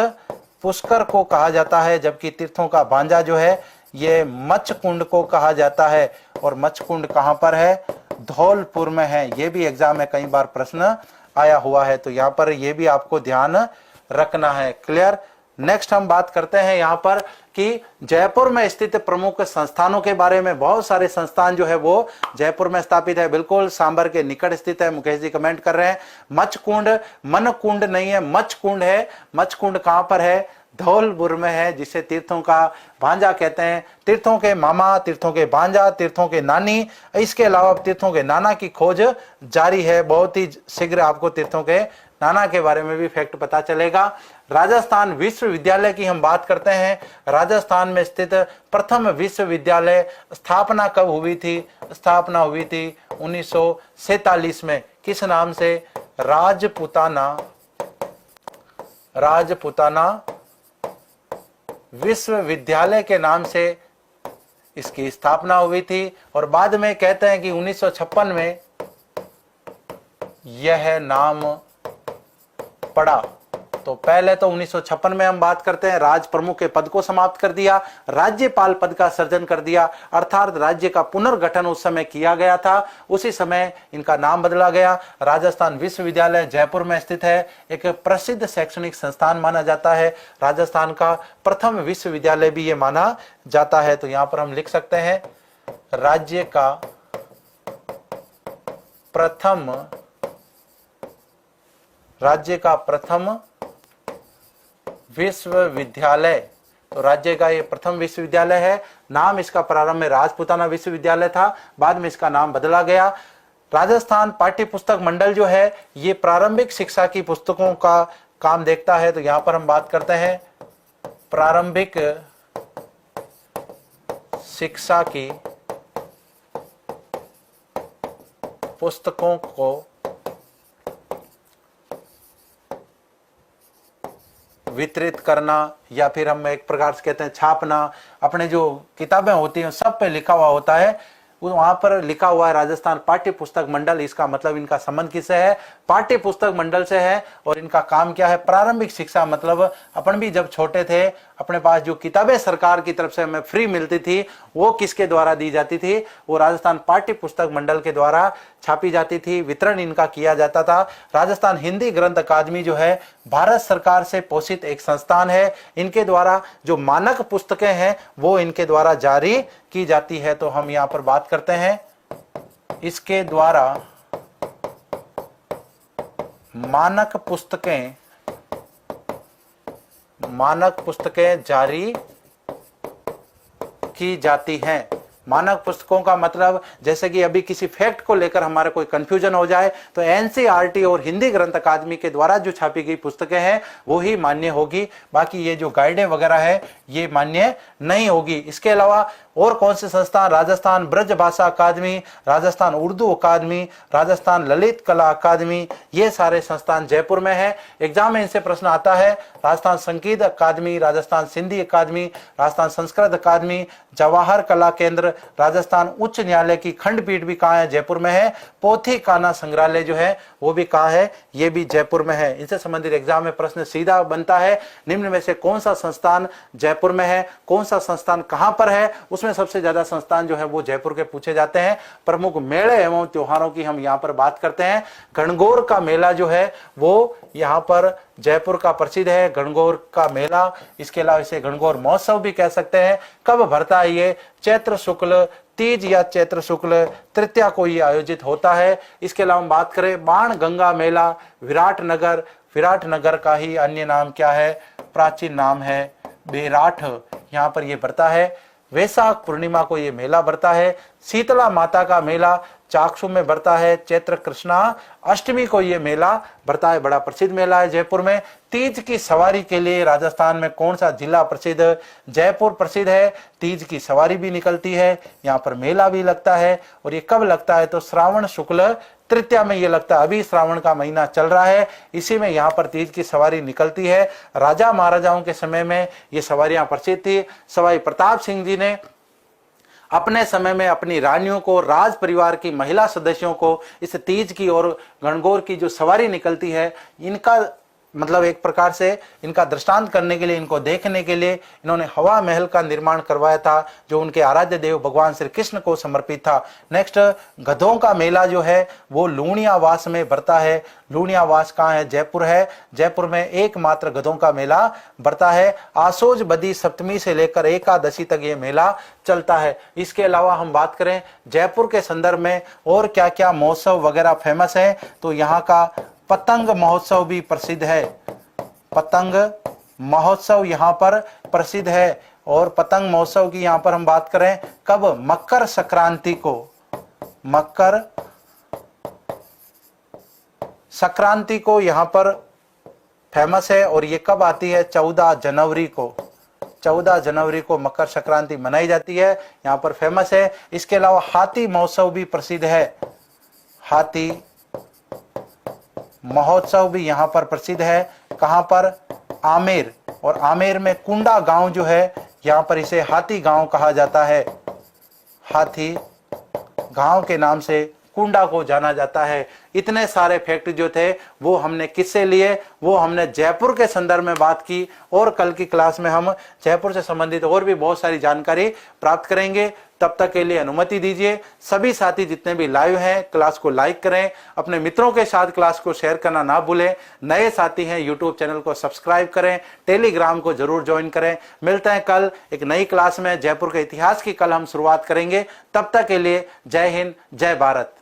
पुष्कर को कहा जाता है, जबकि तीर्थों का भांजा जो है ये मच्छकुंड को कहा जाता है। और मच्छकुंड कहां पर है? धौलपुर में है। ये भी एग्जाम में कई बार प्रश्न आया हुआ है, तो यहाँ पर ये भी आपको ध्यान रखना है। क्लियर? नेक्स्ट हम बात करते हैं यहाँ पर कि जयपुर में स्थित प्रमुख संस्थानों के बारे में। बहुत सारे संस्थान जो है वो जयपुर में स्थापित है। बिल्कुल सांबर के निकट स्थित है। मुकेश जी कमेंट कर रहे हैं मच्छकुंड, मनकुंड नहीं है, मच्छकुंड है। मच्छकुंड कहां पर है? धौलपुर में है, जिसे तीर्थों का भांजा कहते हैं। तीर्थों के मामा, तीर्थों के भांजा, तीर्थों के नानी, इसके अलावा तीर्थों के नाना की खोज जारी है। बहुत ही शीघ्र आपको तीर्थों के नाना के बारे में भी फैक्ट पता चलेगा। राजस्थान विश्वविद्यालय की हम बात करते हैं। राजस्थान में स्थित प्रथम विश्वविद्यालय स्थापना कब हुई थी? स्थापना हुई थी 1947 में। किस नाम से? राजपूताना विश्वविद्यालय के नाम से इसकी स्थापना हुई थी। और बाद में कहते हैं कि 1956 में यह नाम पड़ा। तो पहले तो 1956 में हम बात करते हैं, राज प्रमुख के पद को समाप्त कर दिया, राज्यपाल पद का सृजन कर दिया, अर्थात राज्य का पुनर्गठन उस समय किया गया था। उसी समय इनका नाम बदला गया। राजस्थान विश्वविद्यालय जयपुर में स्थित है, एक प्रसिद्ध शैक्षणिक संस्थान माना जाता है। राजस्थान का प्रथम विश्वविद्यालय भी ये माना जाता है। तो यहां पर हम लिख सकते हैं राज्य का प्रथम विश्वविद्यालय। तो राज्य का ये प्रथम विश्वविद्यालय है। नाम इसका प्रारंभ में राजपूताना विश्वविद्यालय था, बाद में इसका नाम बदला गया। राजस्थान पाठ्य पुस्तक मंडल जो है ये प्रारंभिक शिक्षा की पुस्तकों का काम देखता है। तो यहां पर हम बात करते हैं प्रारंभिक शिक्षा की पुस्तकों को वितरित करना, या फिर हम एक प्रकार से कहते हैं छापना। अपने जो किताबें होती हैं सब पे लिखा हुआ होता है, वहां पर लिखा हुआ है राजस्थान पाठ्य पुस्तक मंडल। इसका मतलब इनका संबंध किससे है? पाठ्य पुस्तक मंडल से है। और इनका काम क्या है? प्रारंभिक शिक्षा, मतलब अपन भी जब छोटे थे अपने पास जो किताबें सरकार की तरफ से हमें फ्री मिलती थी वो किसके द्वारा दी जाती थी? वो राजस्थान पाठ्य पुस्तक मंडल के द्वारा छापी जाती थी, वितरण इनका किया जाता था। राजस्थान हिंदी ग्रंथ अकादमी जो है भारत सरकार से पोषित एक संस्थान है। इनके द्वारा जो मानक पुस्तकें हैं वो इनके द्वारा जारी की जाती है। तो हम यहाँ पर बात करते हैं इसके द्वारा मानक पुस्तकें जारी की जाती हैं। मानक पुस्तकों का मतलब जैसे कि अभी किसी फैक्ट को लेकर हमारा कोई कंफ्यूजन हो जाए तो एनसीईआरटी और हिंदी ग्रंथ अकादमी के द्वारा जो छापी गई पुस्तकें हैं वो ही मान्य होगी, बाकी ये जो गाइडें वगैरह है ये मान्य नहीं होगी। इसके अलावा और कौन से संस्थान? राजस्थान ब्रज भाषा अकादमी, राजस्थान उर्दू अकादमी, राजस्थान ललित कला अकादमी, ये सारे संस्थान जयपुर में है। एग्जाम में इनसे प्रश्न आता है। राजस्थान संगीत अकादमी, राजस्थान सिंधी अकादमी, राजस्थान संस्कृत अकादमी, जवाहर कला केंद्र, राजस्थान उच्च न्यायालय की खंडपीठ भी कहाँ है? जयपुर में है। पोथी काना संग्रहालय जो है वो भी कहाँ है? ये भी जयपुर में है। इनसे संबंधित एग्जाम में प्रश्न सीधा बनता है, निम्न में से कौन सा संस्थान जयपुर में है, कौन सा संस्थान कहां पर है? उसमें सबसे ज्यादा संस्थान जो है वो जयपुर के पूछे जाते हैं। प्रमुख मेले एवं त्योहारों की हम यहाँ पर बात करते हैं। गणगौर का मेला जो है वो यहाँ पर जयपुर का प्रसिद्ध है, गणगौर का मेला। इसके अलावा इसे गणगौर महोत्सव भी कह सकते हैं। कब भरता है ये? चैत्र शुक्ल तीज या चैत्र शुक्ल तृतीया को ये आयोजित होता है। इसके अलावा हम बात करें बाण गंगा मेला, विराटनगर का ही अन्य नाम क्या है? प्राचीन नाम है बेराठ, यहाँ पर ये भरता है। वैशाख पूर्णिमा को ये मेला भरता है। शीतला माता का मेला चाक्षु में भरता है। चैत्र कृष्णा अष्टमी को ये मेला भरता है, बड़ा प्रसिद्ध मेला है जयपुर में। तीज की सवारी के लिए राजस्थान में कौन सा जिला प्रसिद्ध? जयपुर प्रसिद्ध है। तीज की सवारी भी निकलती है, यहाँ पर मेला भी लगता है। और ये कब लगता है? तो श्रावण शुक्ल तृतीया में ये लगता है। अभी श्रावण का महीना चल रहा है, इसी में यहाँ पर तीज की सवारी निकलती है। राजा महाराजाओं के समय में ये सवारियां प्रसिद्ध थी। सवाई प्रताप सिंह जी ने अपने समय में अपनी रानियों को, राज परिवार की महिला सदस्यों को इस तीज की और गणगौर की जो सवारी निकलती है इनका मतलब एक प्रकार से इनका दृष्टांत करने के लिए, इनको देखने के लिए इन्होंने हवा महल का निर्माण करवाया था जो उनके आराध्य देव भगवान श्री कृष्ण को समर्पित था। नेक्स्ट, गधों का मेला जो है वो लूणियावास में भरता है। लूणियावास कहाँ है? जयपुर है। जयपुर में एकमात्र गधों का मेला भरता है। आसोज बदी सप्तमी से लेकर एकादशी तक ये मेला चलता है। इसके अलावा हम बात करें जयपुर के संदर्भ में और क्या क्या महोत्सव वगैरह फेमस है, तो यहाँ का पतंग महोत्सव भी प्रसिद्ध है। पतंग महोत्सव यहाँ पर प्रसिद्ध है। और पतंग महोत्सव की यहाँ पर हम बात करें कब? मकर संक्रांति को। मकर संक्रांति को यहाँ पर फेमस है। और ये कब आती है? 14 जनवरी को। 14 जनवरी को मकर संक्रांति मनाई जाती है, यहाँ पर फेमस है। इसके अलावा हाथी महोत्सव भी प्रसिद्ध है। हाथी महोत्सव भी यहाँ पर प्रसिद्ध है। कहाँ पर? आमेर। और आमेर में कुंडा गांव जो है, यहाँ पर इसे हाथी गांव कहा जाता है। हाथी गांव के नाम से कुंडा को जाना जाता है। इतने सारे फैक्ट जो थे वो हमने किससे लिए? वो हमने जयपुर के संदर्भ में बात की, और कल की क्लास में हम जयपुर से संबंधित और भी बहुत सारी जानकारी प्राप्त करेंगे। तब तक के लिए अनुमति दीजिए। सभी साथी जितने भी लाइव हैं, क्लास को लाइक करें, अपने मित्रों के साथ क्लास को शेयर करना ना भूलें। नए साथी हैं, यूट्यूब चैनल को सब्सक्राइब करें, टेलीग्राम को जरूर ज्वाइन करें। मिलते हैं कल एक नई क्लास में। जयपुर के इतिहास की कल हम शुरुआत करेंगे। तब तक के लिए जय हिंद, जय भारत।